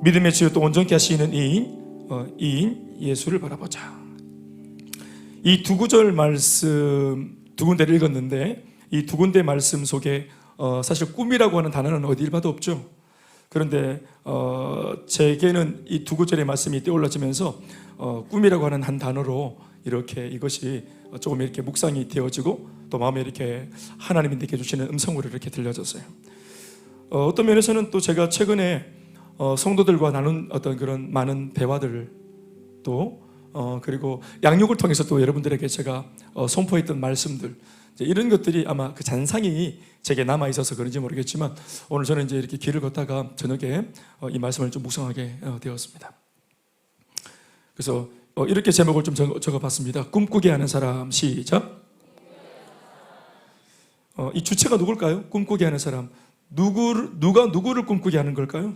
믿음의 지혜도 온전케 하시는 이인 예수를 바라보자. 이 두 구절 말씀 두 군데를 읽었는데 이 두 군데 말씀 속에 사실 꿈이라고 하는 단어는 어디를 봐도 없죠. 그런데 제게는 이 두 구절의 말씀이 떠올라지면서 꿈이라고 하는 한 단어로 이렇게 이것이 조금 이렇게 묵상이 되어지고 또 마음에 이렇게 하나님이 느껴주시는 음성으로 이렇게 들려졌어요. 어떤 면에서는 또 제가 최근에 성도들과 나눈 어떤 그런 많은 대화들 또 그리고 양육을 통해서 또 여러분들에게 제가 선포했던 말씀들 이런 것들이 아마 그 잔상이 제게 남아 있어서 그런지 모르겠지만 오늘 저는 이제 이렇게 길을 걷다가 저녁에 이 말씀을 좀 묵상하게 되었습니다. 그래서 이렇게 제목을 좀 적어봤습니다. 꿈꾸게 하는 사람. 시작. 이 주체가 누굴까요? 꿈꾸게 하는 사람. 누가 누구를 꿈꾸게 하는 걸까요?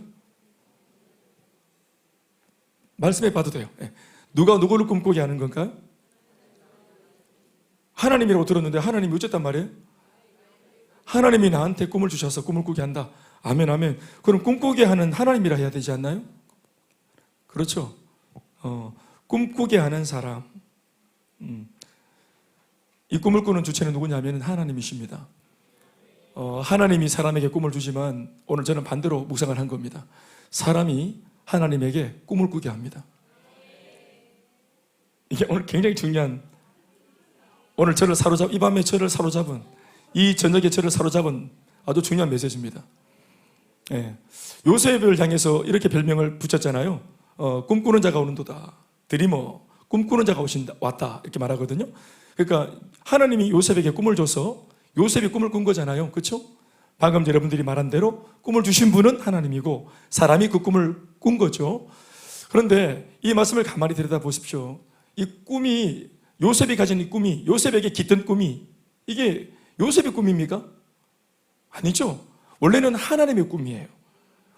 말씀해 봐도 돼요. 누가 누구를 꿈꾸게 하는 건가요? 하나님이라고 들었는데 하나님이 어쨌단 말이에요? 하나님이 나한테 꿈을 주셔서 꿈을 꾸게 한다. 아멘 아멘. 그럼 꿈꾸게 하는 하나님이라 해야 되지 않나요? 그렇죠. 꿈꾸게 하는 사람. 이 꿈을 꾸는 주체는 누구냐면 하나님이십니다. 하나님이 사람에게 꿈을 주지만 오늘 저는 반대로 묵상을 한 겁니다. 사람이 하나님에게 꿈을 꾸게 합니다. 이게 오늘 굉장히 중요한, 오늘 저를 이 밤에 저를 사로잡은, 이 저녁에 저를 사로잡은 아주 중요한 메시지입니다. 요셉을 향해서 이렇게 별명을 붙였잖아요. 꿈꾸는 자가 오는도다. 드리머, 꿈꾸는 자가 왔다 이렇게 말하거든요. 그러니까 하나님이 요셉에게 꿈을 줘서 요셉이 꿈을 꾼 거잖아요. 그렇죠? 방금 여러분들이 말한 대로 꿈을 주신 분은 하나님이고 사람이 그 꿈을 꾼 거죠. 그런데 이 말씀을 가만히 들여다보십시오. 이 꿈이, 요셉이 가진 이 꿈이, 요셉에게 깃든 꿈이 이게 요셉의 꿈입니까? 아니죠. 원래는 하나님의 꿈이에요.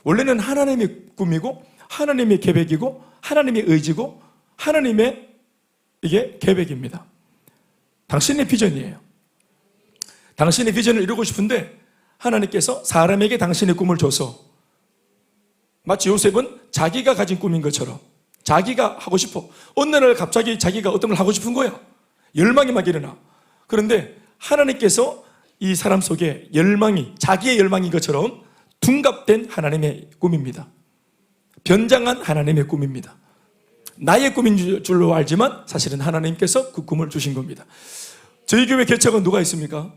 원래는 하나님의 꿈이고 하나님의 계획이고 하나님의 의지고 하나님의 이게 계획입니다. 당신의 비전이에요. 당신의 비전을 이루고 싶은데 하나님께서 사람에게 당신의 꿈을 줘서 마치 요셉은 자기가 가진 꿈인 것처럼 자기가 하고 싶어. 어느 날 갑자기 자기가 어떤 걸 하고 싶은 거야. 열망이 막 일어나. 그런데 하나님께서 이 사람 속에 열망이 자기의 열망인 것처럼 둔갑된 하나님의 꿈입니다. 변장한 하나님의 꿈입니다. 나의 꿈인 줄로 알지만 사실은 하나님께서 그 꿈을 주신 겁니다. 저희 교회 개척은 누가 있습니까?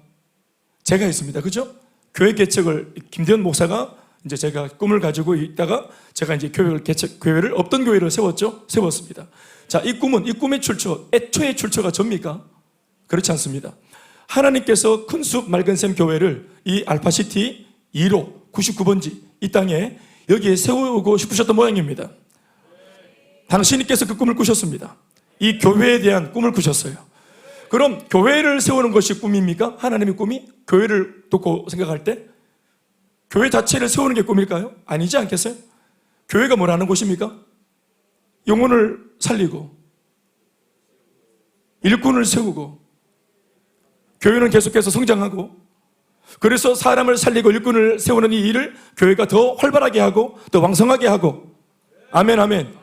제가 있습니다. 그죠? 교회 개척을 김대현 목사가 이제 제가 꿈을 가지고 있다가 제가 이제 교회를 없던 교회를 세웠습니다. 자, 이 꿈의 출처, 애초의 출처가 접니까? 그렇지 않습니다. 하나님께서 큰 숲 맑은 샘 교회를 이 알파시티 2로 99번지 이 땅에 여기에 세우고 싶으셨던 모양입니다. 당신께서 그 꿈을 꾸셨습니다. 이 교회에 대한 꿈을 꾸셨어요. 그럼 교회를 세우는 것이 꿈입니까? 하나님의 꿈이? 교회를 놓고 생각할 때? 교회 자체를 세우는 게 꿈일까요? 아니지 않겠어요? 교회가 뭐라는 곳입니까? 영혼을 살리고 일꾼을 세우고 교회는 계속해서 성장하고 그래서 사람을 살리고 일꾼을 세우는 이 일을 교회가 더 활발하게 하고 더 왕성하게 하고 아멘 아멘.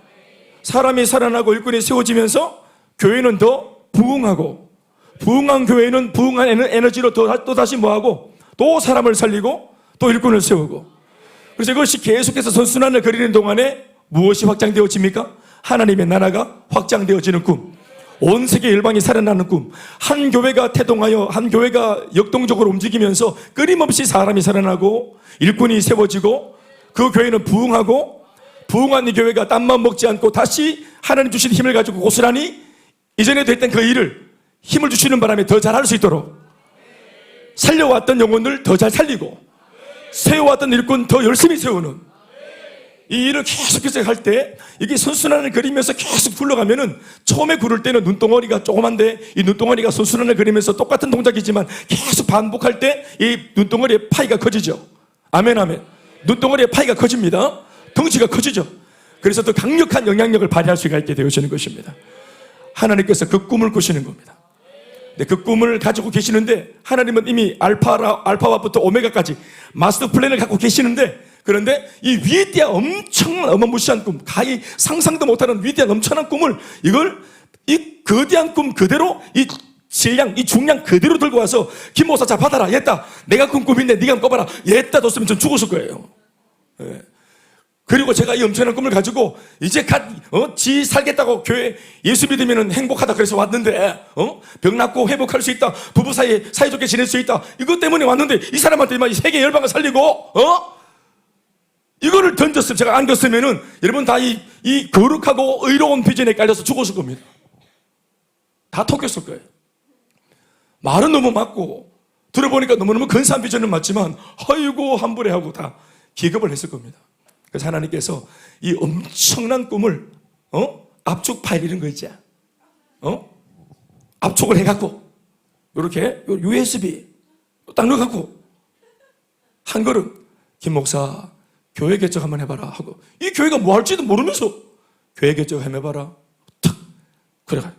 사람이 살아나고 일꾼이 세워지면서 교회는 더 부흥하고 부흥한 교회는 부흥한 에너지로 또 다시 뭐하고 또 사람을 살리고 또 일꾼을 세우고 그래서 이것이 계속해서 선순환을 그리는 동안에 무엇이 확장되어집니까? 하나님의 나라가 확장되어지는 꿈, 온 세계 열방이 살아나는 꿈, 한 교회가 태동하여 한 교회가 역동적으로 움직이면서 끊임없이 사람이 살아나고 일꾼이 세워지고 그 교회는 부흥하고 부흥한 이 교회가 땀만 먹지 않고 다시 하나님 주신 힘을 가지고 고스란히 이전에도 했던 그 일을 힘을 주시는 바람에 더 잘할 수 있도록 살려왔던 영혼을 더 잘 살리고 세워왔던 일꾼 더 열심히 세우는 이 일을 계속해서 할 때 이게 선순환을 그리면서 계속 굴러가면은 처음에 구를 때는 눈덩어리가 조그만데 이 눈덩어리가 선순환을 그리면서 똑같은 동작이지만 계속 반복할 때 이 눈덩어리의 파이가 커지죠. 아멘 아멘. 눈덩어리의 파이가 커집니다. 덩치가 커지죠. 그래서 더 강력한 영향력을 발휘할 수가 있게 되어지는 것입니다. 하나님께서 그 꿈을 꾸시는 겁니다. 그 꿈을 가지고 계시는데 하나님은 이미 알파와부터 오메가까지 마스터 플랜을 갖고 계시는데, 그런데 이 위대한 엄청난 어마무시한 꿈, 가히 상상도 못하는 위대한 엄청난 꿈을 이 거대한 꿈 그대로 이 중량 그대로 들고 와서 김 목사 자 받아라, 얘다 내가 꾼 꿈인데 네가 한번 꿔봐라, 얘다 뒀으면 전 죽었을 거예요. 예. 그리고 제가 이 엄청난 꿈을 가지고 이제 지 살겠다고 교회 예수 믿으면 행복하다 그래서 왔는데, 병 낫고 회복할 수 있다, 부부 사이에 사이좋게 지낼 수 있다, 이것 때문에 왔는데 이 사람한테 이 세계 열방을 살리고 이거를 던졌으면, 제가 안겼으면은 여러분 다 이 거룩하고 의로운 비전에 깔려서 죽었을 겁니다. 다 토꼈을 거예요. 말은 너무 맞고 들어보니까 너무너무 근사한 비전은 맞지만 아이고 함부로 하고 다 기겁을 했을 겁니다. 그래서 하나님께서 이 엄청난 꿈을 압축 파일 이런 거 있지, 압축을 해갖고 이렇게 USB 딱 넣어갖고 한 걸음 김 목사 교회 개척 한번 해봐라 하고, 이 교회가 뭐 할지도 모르면서 교회 개척 한번 해봐라 탁 그래가.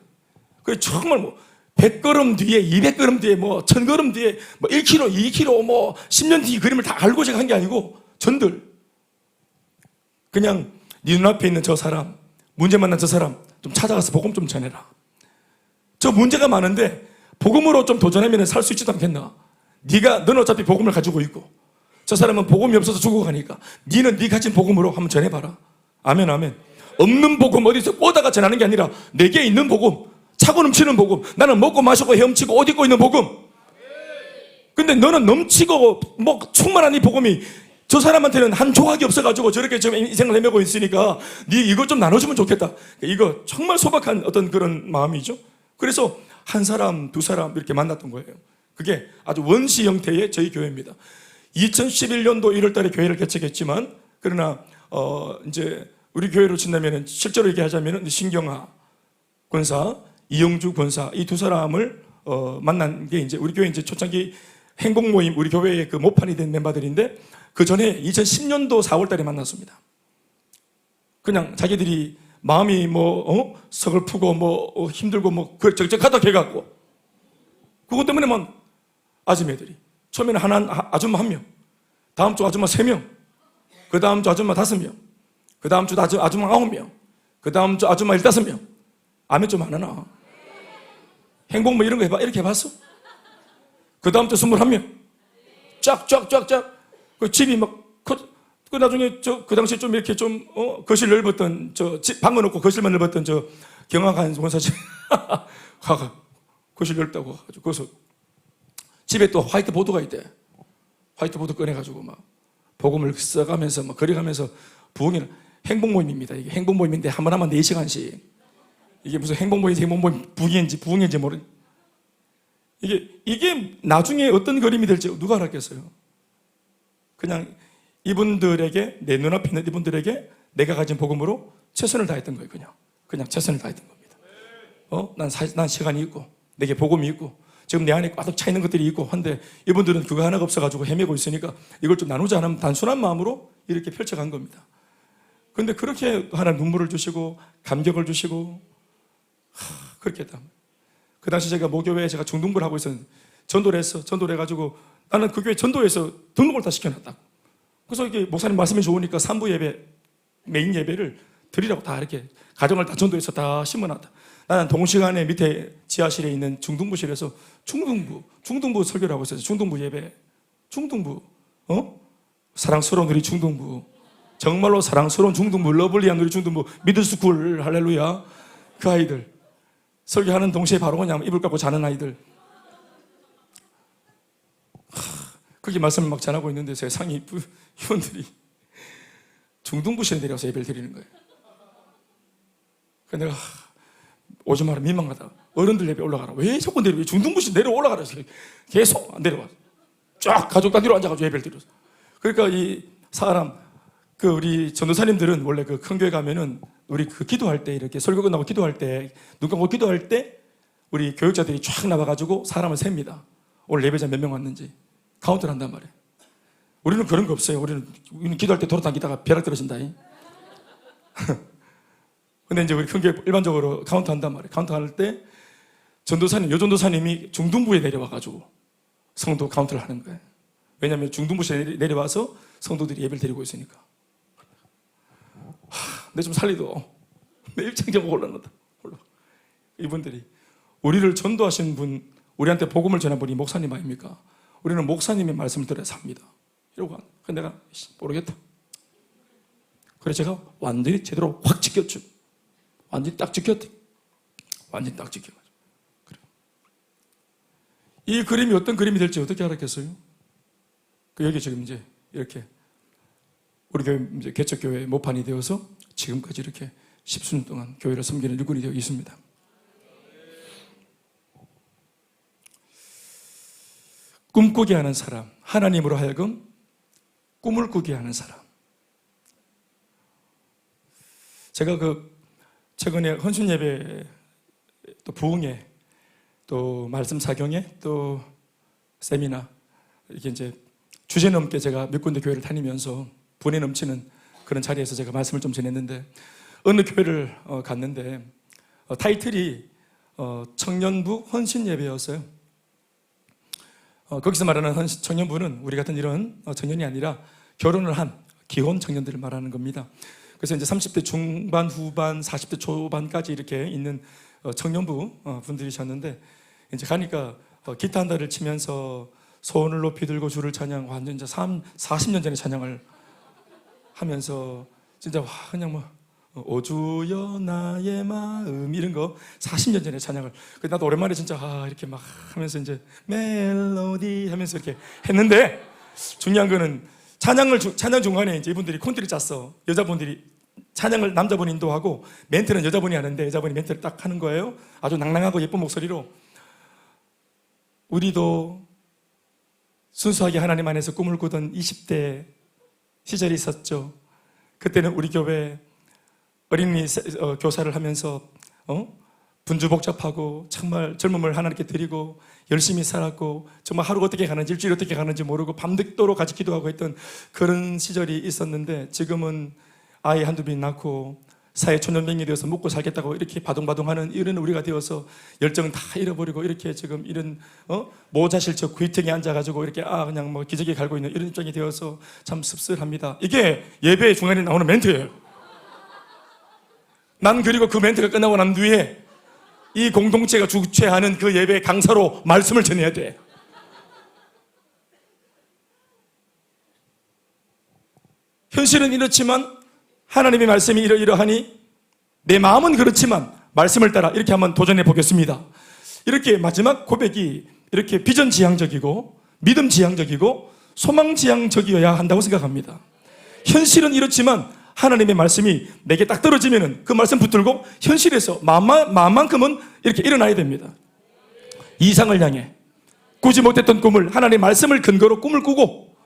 그래 정말 뭐 100걸음 뒤에 200걸음 뒤에 뭐 1000걸음 뒤에 뭐 1km 2km 뭐 10년 뒤 그림을 다 알고 제가 한 게 아니고, 전들 그냥 네 눈앞에 있는 저 사람, 문제 만난 저 사람 좀 찾아가서 복음 좀 전해라. 저 문제가 많은데 복음으로 좀 도전하면 살 수 있지도 않겠나. 너는 어차피 복음을 가지고 있고 저 사람은 복음이 없어서 죽어가니까 너는 네 가진 복음으로 한번 전해봐라. 아멘 아멘. 없는 복음 어디서 꼬다가 전하는 게 아니라 내게 있는 복음, 차고 넘치는 복음, 나는 먹고 마시고 헤엄치고 옷 입고 있는 복음. 근데 너는 넘치고 뭐 충만한 이 복음이 저 사람한테는 한 조각이 없어가지고 저렇게 지금 인생을 헤매고 있으니까 네 이거 좀 나눠주면 좋겠다. 이거 정말 소박한 어떤 그런 마음이죠. 그래서 한 사람 두 사람 이렇게 만났던 거예요. 그게 아주 원시 형태의 저희 교회입니다. 2011년도 1월 달에 교회를 개척했지만, 그러나 이제 우리 교회로 친다면 실제로 얘기하자면 신경아 권사, 이영주 권사 이 두 사람을 만난 게 이제 우리 교회 이제 초창기 행복 모임, 우리 교회의 그 모판이 된 멤버들인데, 그 전에 2010년도 4월 달에 만났습니다. 그냥 자기들이 마음이 뭐 서글프고 뭐 힘들고 뭐 적적하다 해갖고, 그것 때문에만 아줌매들이 처음에는 아줌마 1명, 다음 주 아줌마 3명, 그 다음 주 아줌마 5명, 그 다음 주 아줌마 9명, 그 다음 주 아줌마 15명. 아멘 좀 안 하나? 행복 뭐 이런 거 이렇게 해봤어? 그 다음 주 21명. 쫙쫙쫙쫙. 그 집이 그 나중에 그 당시에 좀 이렇게 좀, 거실 넓었던, 방을 놓고 거실만 넓었던 경악한 원사집. 거실 넓다고 가지고. 거기서 집에 또 화이트보드가 있대. 화이트보드 꺼내가지고 막 복음을 써가면서 막 그려가면서 부흥이는 행복 모임입니다. 이게 행복 모임인데 한 번 하면 4시간씩. 이게 무슨 행복 모임인지 부흥인지 모르는. 이게 나중에 어떤 그림이 될지 누가 알았겠어요? 그냥 이분들에게, 내 눈앞에 있는 이분들에게 내가 가진 복음으로 최선을 다했던 거예요. 그냥 최선을 다했던 겁니다. 난 시간이 있고 내게 복음이 있고 지금 내 안에 꽉 차 있는 것들이 있고 한데, 이분들은 그거 하나가 없어가지고 헤매고 있으니까 이걸 좀 나누자 하는 단순한 마음으로 이렇게 펼쳐간 겁니다. 근데 그렇게 하나님 눈물을 주시고 감격을 주시고 그렇게 했다. 그 당시 제가 모교회에 제가 중등부를 하고 있었는데 전도를 했어. 전도를 해가지고 나는 그 교회 전도에서 등록을 다 시켜놨다고. 그래서 이게 목사님 말씀이 좋으니까 3부 예배, 메인 예배를 드리라고 다 이렇게 가정을 다 전도해서 다 심어놨다. 나는 동시간에 밑에 지하실에 있는 중등부실에서 중등부 설교를 하고 있었어요. 중등부 예배. 중등부. 사랑스러운 우리 중등부. 정말로 사랑스러운 중등부, 러블리한 우리 중등부, 미들스쿨, 할렐루야. 그 아이들. 설교하는 동시에 바로 그냥 이불 깎고 자는 아이들. 그렇게 말씀을 막 전하고 있는데 세상에 이분들이 중등부실에 내려와서 예배를 드리는 거예요. 그래서 내가 오지 마라, 민망하다. 어른들 예배 올라가라. 왜 자꾸 내려와? 중등부실 내려 올라가라. 계속 안 내려와. 쫙 가족 단위로 앉아가지고 예배를 드렸어. 그러니까 이 사람, 우리 전도사님들은 원래 그 큰 교회 가면은 우리 기도할 때 이렇게 설교 끝나고 기도할 때, 눈 감고 기도할 때 우리 교육자들이 쫙 나와가지고 사람을 셉니다. 오늘 예배자 몇 명 왔는지 카운트를 한단 말이에요. 우리는 그런 거 없어요. 우리는 기도할 때 돌아다니다가 벼락 떨어진다. 근데 이제 우리 큰교회 일반적으로 카운트 한단 말이에요. 카운트 할 때 전도사님, 여전도사님이 중등부에 내려와가지고 성도 카운트를 하는 거예요. 왜냐하면 중등부에 내려와서 성도들이 예배를 드리고 있으니까. 내 좀 살리도. 내 일창자고 올라간다. 이분들이 우리를 전도하신 분, 우리한테 복음을 전한 분이 목사님 아닙니까? 우리는 목사님의 말씀을 들어야 삽니다. 이러고 근데 내가 모르겠다. 그래서 제가 완전히 제대로 확 지켰죠. 완전히 딱 지켰대. 완전히 딱 지켜가지고. 그래. 이 그림이 어떤 그림이 될지 어떻게 알았겠어요? 여기 지금 이제 이렇게 우리 교회 이제 개척교회 모판이 되어서 지금까지 이렇게 10수년 동안 교회를 섬기는 일꾼이 되어 있습니다. 꿈꾸게 하는 사람, 하나님으로 하여금 꿈을 꾸게 하는 사람. 제가 최근에 헌신 예배, 또 부흥회, 또 말씀 사경회, 또 세미나 이렇게 이제 주제 넘게 제가 몇 군데 교회를 다니면서 분에 넘치는 그런 자리에서 제가 말씀을 좀 전했는데 어느 교회를 갔는데 타이틀이 청년부 헌신 예배였어요. 거기서 말하는 청년부는 우리 같은 이런 청년이 아니라 결혼을 한 기혼 청년들을 말하는 겁니다. 그래서 이제 30대 중반, 후반, 40대 초반까지 이렇게 있는 청년부 분들이셨는데 이제 가니까 기타 한 달을 치면서 손을 높이 들고 주를 찬양, 완전 이제 40년 전에 찬양을 하면서 진짜 그냥 뭐 오주여 나의 마음 이런 거 40년 전에 찬양을. 나도 오랜만에 진짜 이렇게 막 하면서 이제 멜로디 하면서 이렇게 했는데 중요한 거는 찬양 중간에 이제 이분들이 콘티를 짰어. 여자분들이 찬양을 남자분이 인도하고 멘트는 여자분이 하는데 여자분이 멘트를 딱 하는 거예요. 아주 낭낭하고 예쁜 목소리로 우리도 순수하게 하나님 안에서 꿈을 꾸던 20대 시절이 있었죠. 그때는 우리 교회 어린이 교사를 하면서 분주복잡하고 정말 젊음을 하나님께 드리고 열심히 살았고 정말 하루가 어떻게 가는지 일주일이 어떻게 가는지 모르고 밤늦도록 같이 기도하고 했던 그런 시절이 있었는데 지금은 아이 한두 명 낳고 사회 초년병이 되어서 먹고 살겠다고 이렇게 바둥바둥하는 이런 우리가 되어서 열정은 다 잃어버리고 이렇게 지금 이런 모자실적 구이통에 앉아가지고 이렇게 그냥 뭐 기저귀 갈고 있는 이런 입장이 되어서 참 씁쓸합니다. 이게 예배 중간에 나오는 멘트예요. 난 그리고 그 멘트가 끝나고 난 뒤에 이 공동체가 주최하는 그 예배 강사로 말씀을 전해야 돼. 현실은 이렇지만 하나님의 말씀이 이러이러하니 내 마음은 그렇지만 말씀을 따라 이렇게 한번 도전해 보겠습니다. 이렇게 마지막 고백이 이렇게 비전지향적이고 믿음지향적이고 소망지향적이어야 한다고 생각합니다. 현실은 이렇지만 하나님의 말씀이 내게 딱 떨어지면 그 말씀 붙들고 현실에서 마음만큼은 이렇게 일어나야 됩니다. 이상을 향해 꾸지 못했던 꿈을 하나님의 말씀을 근거로 꿈을 꾸고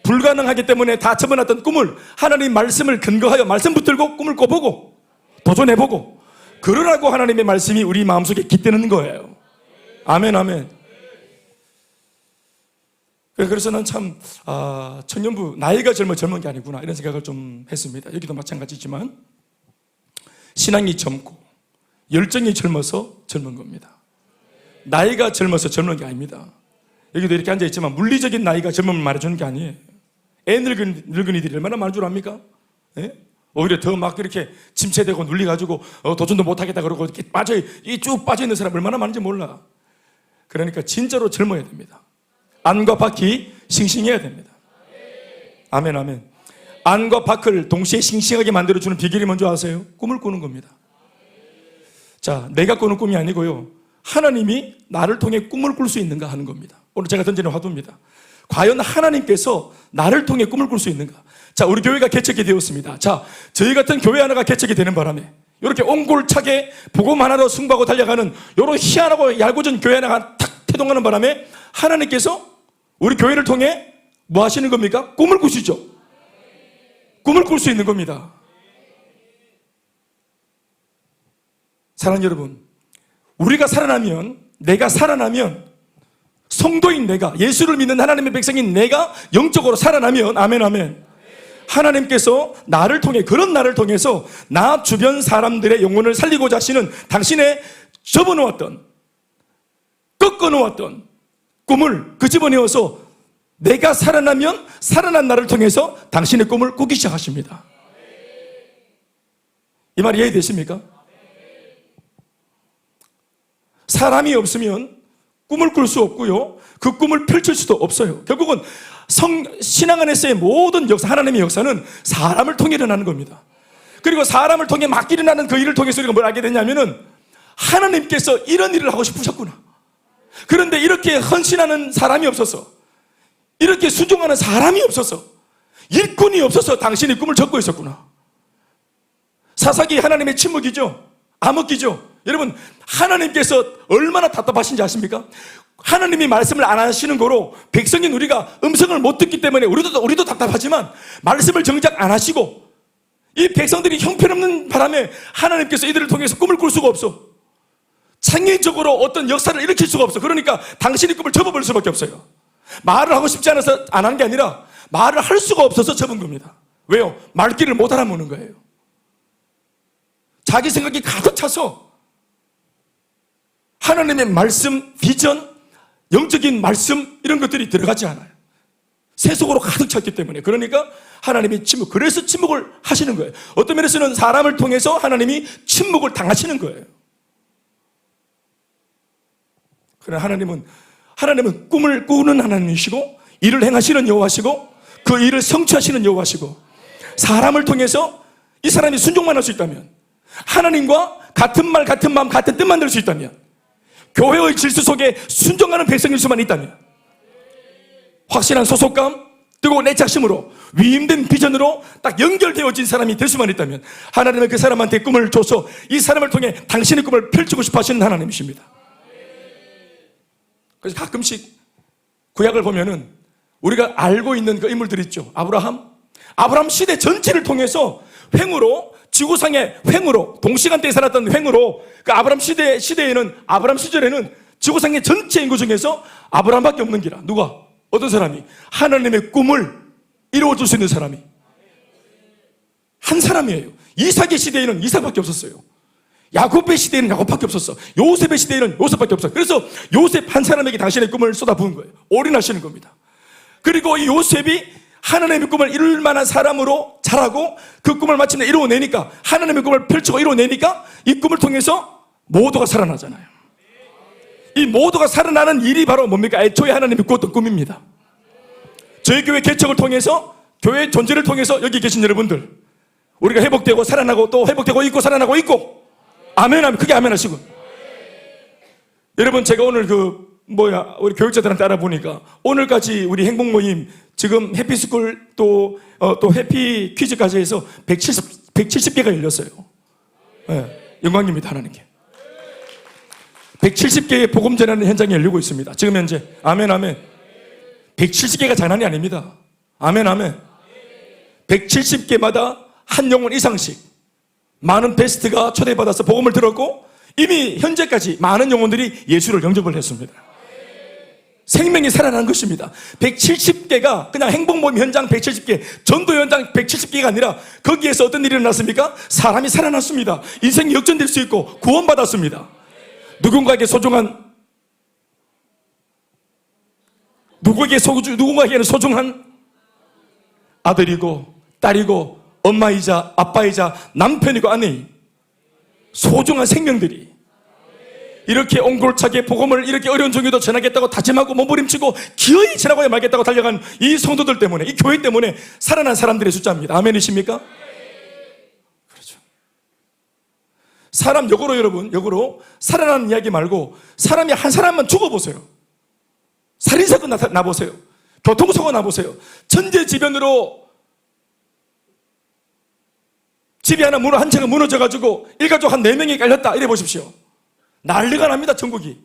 불가능하기 때문에 다 접어놨던 꿈을 하나님 말씀을 근거하여 말씀 붙들고 꿈을 꿔보고 도전해보고 그러라고 하나님의 말씀이 우리 마음속에 깃드는 거예요. 아멘 아멘. 그래서 난 참 청년부 나이가 젊은 게 아니구나 이런 생각을 좀 했습니다. 여기도 마찬가지지만 신앙이 젊고 열정이 젊어서 젊은 겁니다. 나이가 젊어서 젊은 게 아닙니다. 여기도 이렇게 앉아있지만 물리적인 나이가 젊음을 말해주는 게 아니에요. 애 늙은이들이 얼마나 많은 줄 압니까? 예? 오히려 더 막 이렇게 침체되고 눌려가지고 도전도 못하겠다 그러고 이렇게 쭉 빠져있는 사람 얼마나 많은지 몰라. 그러니까 진짜로 젊어야 됩니다. 안과 밖이 싱싱해야 됩니다. 아멘 아멘. 안과 밖을 동시에 싱싱하게 만들어주는 비결이 뭔지 아세요? 꿈을 꾸는 겁니다. 자, 내가 꾸는 꿈이 아니고요, 하나님이 나를 통해 꿈을 꿀 수 있는가 하는 겁니다. 오늘 제가 던지는 화두입니다. 과연 하나님께서 나를 통해 꿈을 꿀 수 있는가? 자, 우리 교회가 개척이 되었습니다. 자, 저희 같은 교회 하나가 개척이 되는 바람에 이렇게 옹골차게 복음 하나로 승부하고 달려가는 이런 희한하고 얄궂은 교회 하나가 탁 태동하는 바람에 하나님께서 우리 교회를 통해 뭐 하시는 겁니까? 꿈을 꾸시죠. 꿈을 꿀 수 있는 겁니다. 사랑하는 여러분, 우리가 살아나면, 내가 살아나면, 성도인 내가, 예수를 믿는 하나님의 백성인 내가 영적으로 살아나면, 아멘 아멘, 하나님께서 나를 통해, 그런 나를 통해서 나 주변 사람들의 영혼을 살리고자 하시는 당신의 접어놓았던, 꺾어놓았던 꿈을 끄집어내어서 내가 살아나면 살아난 나를 통해서 당신의 꿈을 꾸기 시작하십니다. 이 말이 이해되십니까? 사람이 없으면 꿈을 꿀 수 없고요, 그 꿈을 펼칠 수도 없어요. 결국은 신앙 안에서의 모든 역사, 하나님의 역사는 사람을 통해 일어나는 겁니다. 그리고 사람을 통해 막 일어나는 그 일을 통해서 우리가 뭘 알게 됐냐면은 하나님께서 이런 일을 하고 싶으셨구나. 그런데 이렇게 헌신하는 사람이 없어서, 이렇게 순종하는 사람이 없어서, 일꾼이 없어서 당신이 꿈을 접고 있었구나. 사사기 하나님의 침묵이죠. 암흑기죠. 여러분, 하나님께서 얼마나 답답하신지 아십니까? 하나님이 말씀을 안 하시는 거로 백성인 우리가 음성을 못 듣기 때문에 우리도 답답하지만 말씀을 정작 안 하시고 이 백성들이 형편없는 바람에 하나님께서 이들을 통해서 꿈을 꿀 수가 없어. 창의적으로 어떤 역사를 일으킬 수가 없어. 그러니까 당신의 꿈을 접어버릴 수밖에 없어요. 말을 하고 싶지 않아서 안 한 게 아니라 말을 할 수가 없어서 접은 겁니다. 왜요? 말귀를 못 알아보는 거예요. 자기 생각이 가득 차서 하나님의 말씀, 비전, 영적인 말씀 이런 것들이 들어가지 않아요. 세속으로 가득 찼기 때문에. 그러니까 하나님이 침묵, 그래서 침묵을 하시는 거예요. 어떤 면에서는 사람을 통해서 하나님이 침묵을 당하시는 거예요. 그러나 하나님은 꿈을 꾸는 하나님이시고 일을 행하시는 여호와시고 그 일을 성취하시는 여호와시고, 사람을 통해서 이 사람이 순종만 할 수 있다면, 하나님과 같은 말, 같은 마음, 같은 뜻만 들 수 있다면, 교회의 질서 속에 순종하는 백성일 수만 있다면, 확실한 소속감, 뜨거운 애착심으로, 위임된 비전으로 딱 연결되어진 사람이 될 수만 있다면 하나님은 그 사람한테 꿈을 줘서 이 사람을 통해 당신의 꿈을 펼치고 싶어 하시는 하나님이십니다. 그래서 가끔씩 구약을 보면은 우리가 알고 있는 그 인물들 있죠. 아브라함 시대 전체를 통해서 횡으로, 지구상의 횡으로, 동시간대에 살았던 횡으로, 그 아브라함 시대에는, 아브라함 시절에는 지구상의 전체 인구 중에서 아브라함밖에 없는 기라. 누가? 어떤 사람이? 하나님의 꿈을 이루어줄 수 있는 사람이 한 사람이에요. 이삭의 시대에는 이삭밖에 없었어요. 야곱의 시대에는 야곱밖에 없었어. 요셉의 시대에는 요셉밖에 없었어. 그래서 요셉 한 사람에게 당신의 꿈을 쏟아부은 거예요. 올인하시는 겁니다. 그리고 이 요셉이 하나님의 꿈을 이룰 만한 사람으로 자라고 그 꿈을 마침내 이루어내니까, 하나님의 꿈을 펼치고 이루어내니까 이 꿈을 통해서 모두가 살아나잖아요. 이 모두가 살아나는 일이 바로 뭡니까? 애초에 하나님이 꾸었던 꿈입니다. 저희 교회 개척을 통해서, 교회 존재를 통해서 여기 계신 여러분들, 우리가 회복되고 살아나고 또 회복되고 있고 살아나고 있고, 아멘 하면 크게 아멘 하시고. 여러분, 제가 오늘 우리 교육자들한테 알아보니까 오늘까지 우리 행복 모임, 지금 해피스쿨 또 해피 퀴즈까지 해서 170개가 열렸어요. 네, 영광입니다, 하나님께. 170개의 복음 전하는 현장이 열리고 있습니다. 지금 현재. 아멘, 아멘. 170개가 장난이 아닙니다. 아멘, 아멘. 170개마다 한 영혼 이상씩 많은 베스트가 초대받아서 복음을 들었고, 이미 현재까지 많은 영혼들이 예수를 영접을 했습니다. 생명이 살아난 것입니다. 170개가 그냥 행복모임 현장 170개, 전도 현장 170개가 아니라 거기에서 어떤 일이 일어났습니까? 사람이 살아났습니다. 인생이 역전될 수 있고 구원받았습니다. 누군가에게는 소중한 아들이고 딸이고 엄마이자 아빠이자 남편이고 아내인 소중한 생명들이 이렇게 옹골차게 복음을 이렇게 어려운 중에도 전하겠다고 다짐하고 몸부림치고 기어이 전하고 말겠다고 달려간 이 성도들 때문에, 이 교회 때문에 살아난 사람들의 숫자입니다. 아멘이십니까? 그렇죠. 사람 역으로 살아나는 이야기 말고 사람이 한 사람만 죽어보세요. 살인사건 나보세요. 교통사고 나보세요. 천재지변으로 집이 한 채가 무너져가지고 일가족 한 4명이 깔렸다 이래 보십시오. 난리가 납니다. 전국이.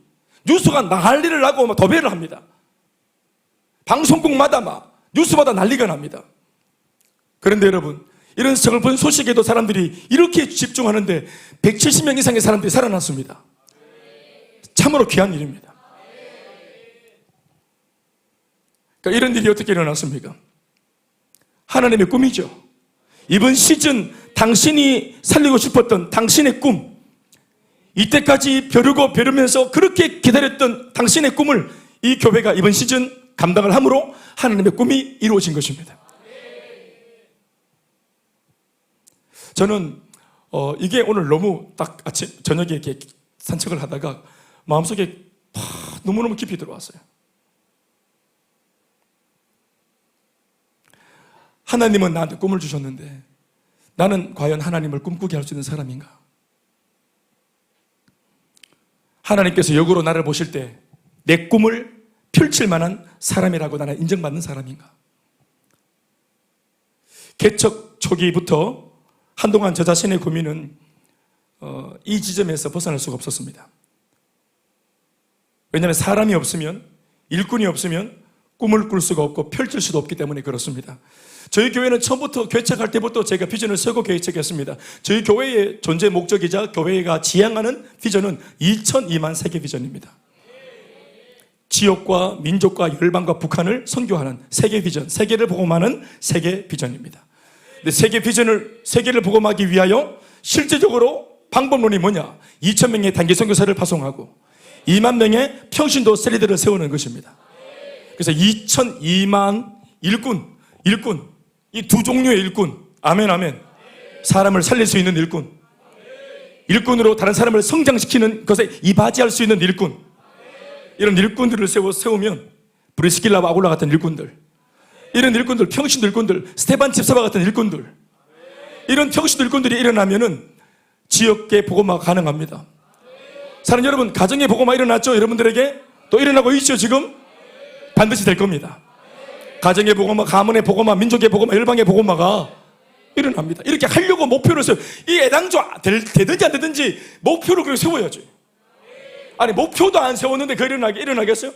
뉴스가 난리를 나고 도배를 합니다. 방송국마다 뉴스마다 난리가 납니다. 그런데 여러분, 이런 슬픈 소식에도 사람들이 이렇게 집중하는데 170명 이상의 사람들이 살아났습니다. 참으로 귀한 일입니다. 그러니까 이런 일이 어떻게 일어났습니까? 하나님의 꿈이죠. 이번 시즌 당신이 살리고 싶었던 당신의 꿈, 이때까지 벼르고 벼르면서 그렇게 기다렸던 당신의 꿈을 이 교회가 이번 시즌 감당을 함으로 하나님의 꿈이 이루어진 것입니다. 저는 이게 오늘 너무 딱 아침 저녁에 이렇게 산책을 하다가 마음속에 너무너무 깊이 들어왔어요. 하나님은 나한테 꿈을 주셨는데 나는 과연 하나님을 꿈꾸게 할 수 있는 사람인가? 하나님께서 역으로 나를 보실 때 내 꿈을 펼칠 만한 사람이라고 나는 인정받는 사람인가? 개척 초기부터 한동안 저 자신의 고민은 이 지점에서 벗어날 수가 없었습니다. 왜냐하면 사람이 없으면, 일꾼이 없으면 꿈을 꿀 수가 없고 펼칠 수도 없기 때문에 그렇습니다. 저희 교회는 처음부터 개척할 때부터 제가 비전을 세우고 개척했습니다. 저희 교회의 존재 목적이자 교회가 지향하는 비전은 2002만 세계 비전입니다. 지역과 민족과 열방과 북한을 선교하는 세계 비전, 세계를 복음하는 세계 비전입니다. 근데 세계를 복음하기 위하여 실제적으로 방법론이 뭐냐? 2,000명의 단기 선교사를 파송하고 2만 명의 평신도 세리들을 세우는 것입니다. 그래서 2,002만 일꾼, 이 두 종류의 일꾼, 아멘. 사람을 살릴 수 있는 일꾼으로 다른 사람을 성장시키는 것에 이바지할 수 있는 일꾼, 이런 일꾼들을 세우면 브리스길라와 아굴라 같은 일꾼들, 이런 일꾼들, 평신도 일꾼들, 스테반 집사와 같은 일꾼들, 이런 평신도 일꾼들이 일어나면은 지역계 복음화가 가능합니다. 사랑하는 여러분, 가정의 복음화 일어났죠? 여러분들에게 또 일어나고 있죠? 지금 반드시 될 겁니다. 가정의 복음화, 가문의 복음화, 민족의 복음화, 열방의 복음화가 일어납니다. 이렇게 하려고 목표를 세워. 이 애당초 되든지 안 되든지 목표를 그렇게 세워야지. 아니, 목표도 안 세웠는데 그 일어나겠어요?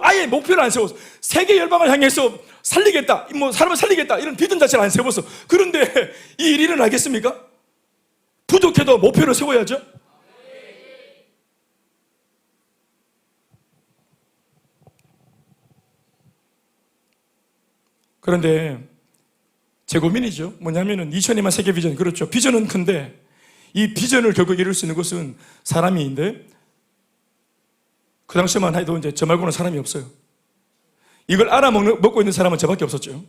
아예 목표를 안 세웠어. 세계 열방을 향해서 살리겠다, 사람을 살리겠다, 이런 비전 자체를 안 세웠어. 그런데 이 일이 일어나겠습니까? 부족해도 목표를 세워야죠. 그런데 제 고민이죠. 뭐냐면은 2002만 세계 비전, 그렇죠. 비전은 큰데 이 비전을 결국 이룰 수 있는 것은 사람인데 그 당시만 해도 이제 저 말고는 사람이 없어요. 이걸 먹고 있는 사람은 저밖에 없었죠.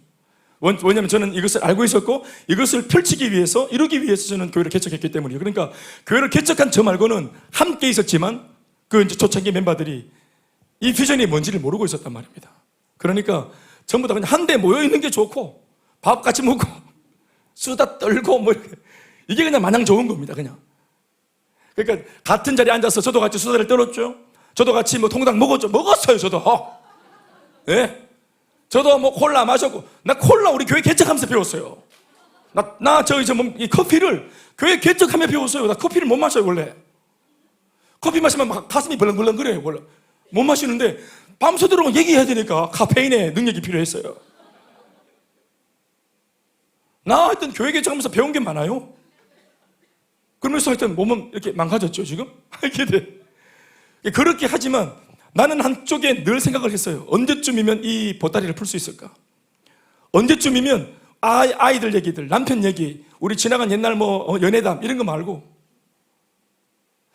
왜냐하면 저는 이것을 알고 있었고 이것을 펼치기 위해서, 이루기 위해서 저는 교회를 개척했기 때문이에요. 그러니까 교회를 개척한 저 말고는 함께 있었지만 그 이제 초창기 멤버들이 이 비전이 뭔지를 모르고 있었단 말입니다. 그러니까 전부 다 그냥 한데 모여 있는 게 좋고 밥 같이 먹고 수다 떨고 이게 그냥 마냥 좋은 겁니다. 그냥. 그러니까 같은 자리에 앉아서 저도 같이 수다를 떨었죠. 저도 같이 통닭 먹었어요. 저도. 예. 저도 콜라 마셨고, 나 콜라 우리 교회 개척하면서 배웠어요. 이 커피를 교회 개척하며 배웠어요. 나 커피를 못 마셔요, 원래. 커피 마시면 막 가슴이 벌렁벌렁거려요, 원래. 못 마시는데, 밤새도록 얘기해야 되니까 카페인의 능력이 필요했어요. 나 하여튼 교회 개척하면서 배운 게 많아요. 그러면서 하여튼 몸은 이렇게 망가졌죠, 지금? 이렇게 돼. 그렇게 하지만 나는 한쪽에 늘 생각을 했어요. 언제쯤이면 이 보따리를 풀 수 있을까? 언제쯤이면 아이들 얘기들, 남편 얘기, 우리 지나간 옛날 연애담 이런 거 말고,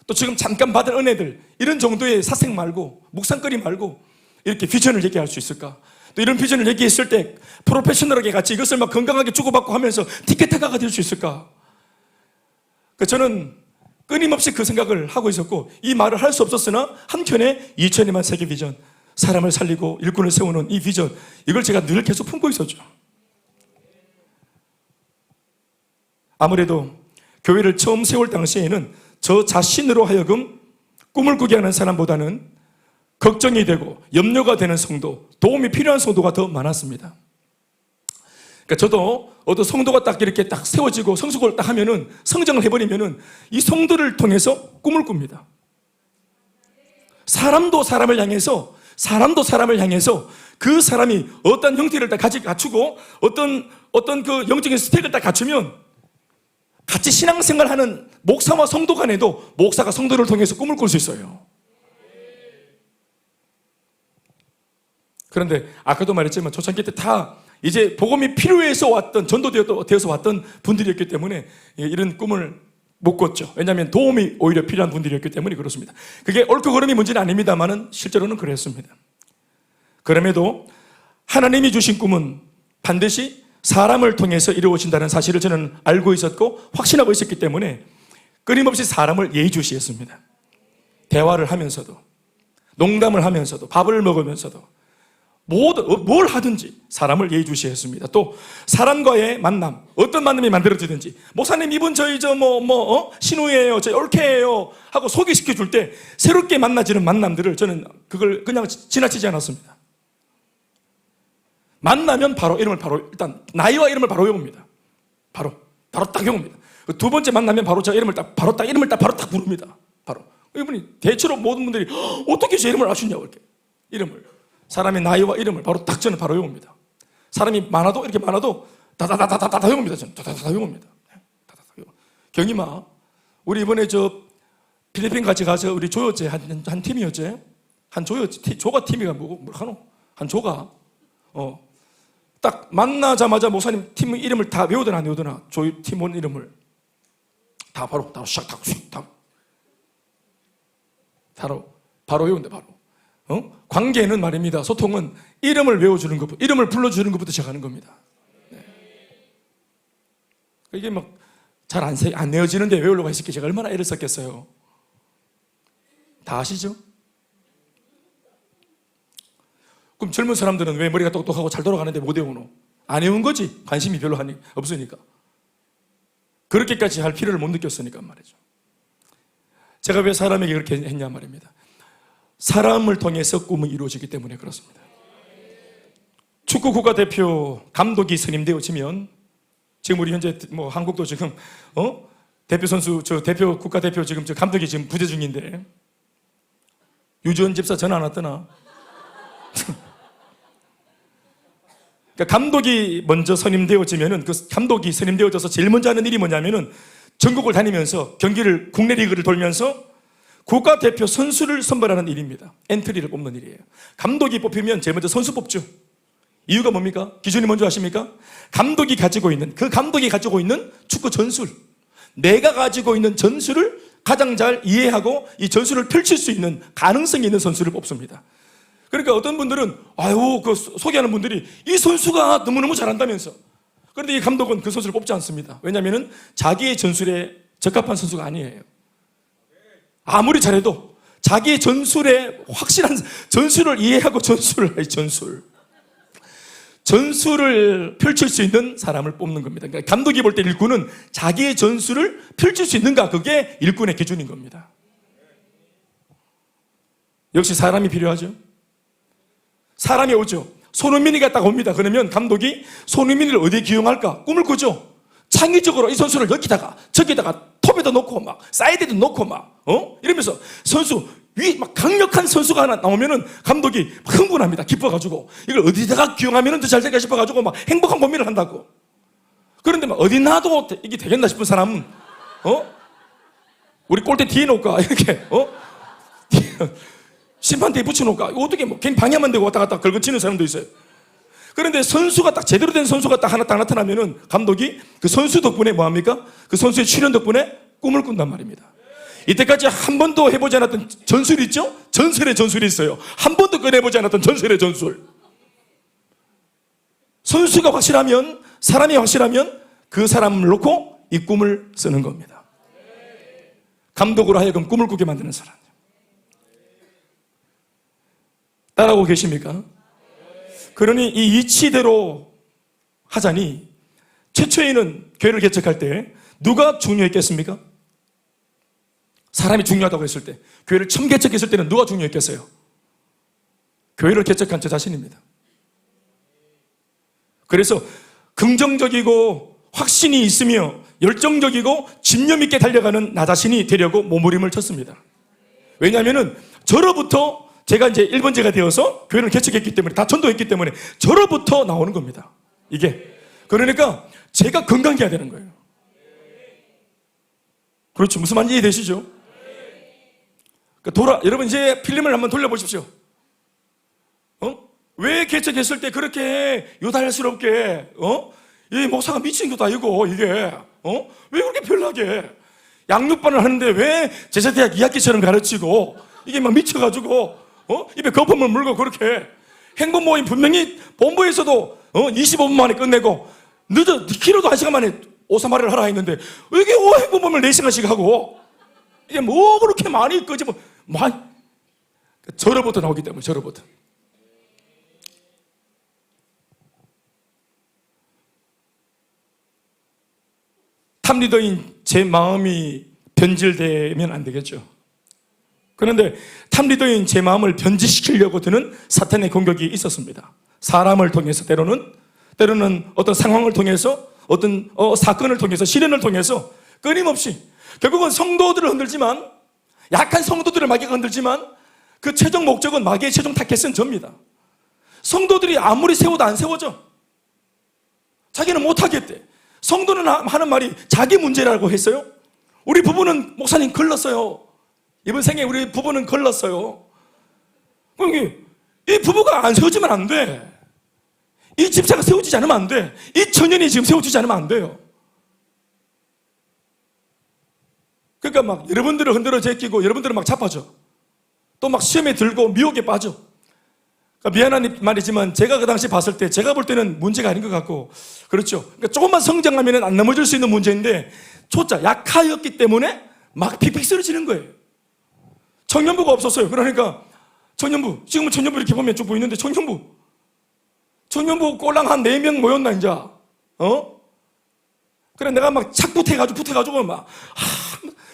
또 지금 잠깐 받은 은혜들, 이런 정도의 사색 말고, 묵상거리 말고 이렇게 비전을 얘기할 수 있을까? 또 이런 비전을 얘기했을 때 프로페셔널하게 같이 이것을 막 건강하게 주고받고 하면서 티켓타카가 될 수 있을까? 저는 끊임없이 그 생각을 하고 있었고, 이 말을 할 수 없었으나 한켠에 2002만 세계 비전, 사람을 살리고 일꾼을 세우는 이 비전, 이걸 제가 늘 계속 품고 있었죠. 아무래도 교회를 처음 세울 당시에는 저 자신으로 하여금 꿈을 꾸게 하는 사람보다는 걱정이 되고 염려가 되는 성도, 도움이 필요한 성도가 더 많았습니다. 그러니까 저도 어떤 성도가 딱 이렇게 딱 세워지고 성숙을 딱 하면은, 성장을 해버리면은 이 성도를 통해서 꿈을 꿉니다. 사람도 사람을 향해서 그 사람이 어떤 형태를 딱 갖추고 어떤 그 영적인 스펙을 딱 갖추면 같이 신앙생활 하는 목사와 성도 간에도 목사가 성도를 통해서 꿈을 꿀 수 있어요. 그런데 아까도 말했지만 초창기 때 다 이제 복음이 필요해서 왔던, 전도되어서 왔던 분들이었기 때문에 이런 꿈을 못 꿨죠. 왜냐하면 도움이 오히려 필요한 분들이었기 때문에 그렇습니다. 그게 옳고 그름이 문제는 아닙니다만은 실제로는 그랬습니다. 그럼에도 하나님이 주신 꿈은 반드시 사람을 통해서 이루어진다는 사실을 저는 알고 있었고 확신하고 있었기 때문에 끊임없이 사람을 예의주시했습니다. 대화를 하면서도, 농담을 하면서도, 밥을 먹으면서도 뭘 하든지 사람을 예의주시했습니다. 또 사람과의 만남, 어떤 만남이 만들어지든지, 목사님 이분 저희 신우예요, 저희 올케예요 하고 소개시켜 줄 때 새롭게 만나지는 만남들을 저는 그걸 그냥 지나치지 않았습니다. 만나면 바로 이름을 일단 나이와 이름을 바로 외웁니다. 바로 딱 외웁니다. 두 번째 만나면 바로 제가 이름을 딱 부릅니다. 바로 이분이 대체로 모든 분들이 어떻게 제 이름을 아시냐고, 이렇게 이름을, 사람의 나이와 이름을 저는 바로 외웁니다. 사람이 많아도, 이렇게 많아도 다다다다다 외웁니다. 저는 다다다다 외웁니다. 경임아, 우리 이번에 필리핀 같이 가서 우리 조였지, 한 팀이었지, 조가 팀이가 뭐고 하노, 한 조가 딱 만나자마자 목사님 팀 이름을 다 외우더나 안 외우더나, 조 팀원 이름을 다 바로 외운다. 바로 관계는 말입니다. 소통은 이름을 외워주는 것부터, 이름을 불러주는 것부터 시작하는 겁니다. 네. 이게 막 잘 안 내어지는데 외우려고 했을게 제가 얼마나 애를 썼겠어요. 다 아시죠? 그럼 젊은 사람들은 왜 머리가 똑똑하고 잘 돌아가는데 못 외우노? 안 외운 거지. 관심이 별로 없으니까. 그렇게까지 할 필요를 못 느꼈으니까 말이죠. 제가 왜 사람에게 그렇게 했냐 말입니다. 사람을 통해서 꿈은 이루어지기 때문에 그렇습니다. 축구 국가대표 감독이 선임되어지면, 지금 우리 현재 한국도 지금 대표 선수, 대표 국가대표 지금 감독이 지금 부재 중인데, 유지원 집사 전화 안 왔더나? 그러니까 감독이 먼저 선임되어지면은, 그 감독이 선임되어져서 제일 먼저 하는 일이 뭐냐면은 전국을 다니면서 국내 리그를 돌면서 국가대표 선수를 선발하는 일입니다. 엔트리를 뽑는 일이에요. 감독이 뽑히면 제일 먼저 선수 뽑죠. 이유가 뭡니까? 기준이 뭔지 아십니까? 감독이 가지고 있는 축구 전술, 내가 가지고 있는 전술을 가장 잘 이해하고 이 전술을 펼칠 수 있는 가능성이 있는 선수를 뽑습니다. 그러니까 어떤 분들은 소개하는 분들이 이 선수가 너무너무 잘한다면서, 그런데 이 감독은 그 선수를 뽑지 않습니다. 왜냐하면 자기의 전술에 적합한 선수가 아니에요. 아무리 잘해도 자기의 전술에 확실한 전술을 이해하고 전술을 펼칠 수 있는 사람을 뽑는 겁니다. 그러니까 감독이 볼 때 일꾼은 자기의 전술을 펼칠 수 있는가, 그게 일꾼의 기준인 겁니다. 역시 사람이 필요하죠. 사람이 오죠. 손흥민이가 딱 옵니다. 그러면 감독이 손흥민을 어디에 기용할까 꿈을 꾸죠. 창의적으로 이 선수를 여기다가 저기다가 톱에도 놓고 막 사이드에도 놓고 막 이러면서 선수 막 강력한 선수가 하나 나오면은 감독이 막 흥분합니다. 기뻐가지고 이걸 어디다가 기용하면 더 잘 될까 싶어가지고 막 행복한 고민을 한다고. 그런데 막 어디 놔도 이게 되겠나 싶은 사람은 우리 골대 뒤에 놓을까, 이렇게 심판대에 붙여놓을까, 어떻게 괜히 방해만 되고 왔다 갔다 긁어치는 사람도 있어요. 그런데 선수가 딱 제대로 된 선수가 딱 하나 딱 나타나면은 감독이 그 선수 덕분에 뭐합니까? 그 선수의 출연 덕분에 꿈을 꾼단 말입니다. 이때까지 한 번도 해보지 않았던 전술 있죠? 전설의 전술이 있어요. 한 번도 꺼내보지 않았던 전설의 전술. 선수가 확실하면, 사람이 확실하면 그 사람을 놓고 이 꿈을 쓰는 겁니다. 감독으로 하여금 꿈을 꾸게 만드는 사람. 따라오고 계십니까? 그러니 이 이치대로 하자니, 최초에는 교회를 개척할 때 누가 중요했겠습니까? 사람이 중요하다고 했을 때, 교회를 처음 개척했을 때는 누가 중요했겠어요? 교회를 개척한 저 자신입니다. 그래서 긍정적이고 확신이 있으며 열정적이고 집념 있게 달려가는 나 자신이 되려고 몸부림을 쳤습니다. 왜냐하면 저로부터, 제가 이제 1번째가 되어서 교회를 개척했기 때문에, 다 전도했기 때문에 저로부터 나오는 겁니다. 이게. 그러니까 제가 건강해야 되는 거예요. 그렇죠. 무슨 말인지 이해되시죠? 여러분 이제 필름을 한번 돌려보십시오. 왜 개척했을 때 그렇게 요달스럽게 이 목사가 미친 것도 아니고 이게 왜 그렇게 별나게 양육반을 하는데 왜 제자대학 2학기처럼 가르치고 이게 막 미쳐가지고 입에 거품을 물고 그렇게 행본 모임 분명히 본부에서도 25분 만에 끝내고 길어도 1시간 만에 오사마리를 하라 했는데 이게 행본 모임을 4시간씩 하고 이게 뭐 그렇게 많이 끄집어 저로부터 나오기 때문에 저로부터. 탑리더인 제 마음이 변질되면 안 되겠죠. 그런데 탑리더인 제 마음을 변질시키려고 드는 사탄의 공격이 있었습니다. 사람을 통해서 때로는 어떤 상황을 통해서 어떤 사건을 통해서 시련을 통해서 끊임없이 결국은 성도들을 흔들지만 약한 성도들을 마귀가 흔들지만 그 최종 목적은 마귀의 최종 타겟은 접니다. 성도들이 아무리 세워도 안 세워져. 자기는 못하겠대. 성도는 하는 말이 자기 문제라고 했어요. 우리 부부는 목사님 걸렀어요. 이번 생에 우리 부부는 걸렀어요. 이 부부가 안 세워지면 안 돼. 이 집사가 세워지지 않으면 안 돼. 이 처년이 지금 세워지지 않으면 안 돼요. 그러니까 막 여러분들을 흔들어 제끼고 여러분들은 막 자빠져. 또 막 시험에 들고 미혹에 빠져. 그러니까 미안한 말이지만 제가 그 당시 봤을 때 제가 볼 때는 문제가 아닌 것 같고 그렇죠. 그러니까 조금만 성장하면 안 넘어질 수 있는 문제인데 초짜 약하였기 때문에 막 픽픽 쓰러지는 거예요. 청년부가 없었어요. 그러니까 청년부 지금은 청년부 이렇게 보면 쭉 보이는데 청년부 꼴랑 한 4명 모였나 이제 그래 내가 막 착붙해가지고 붙어가지고 막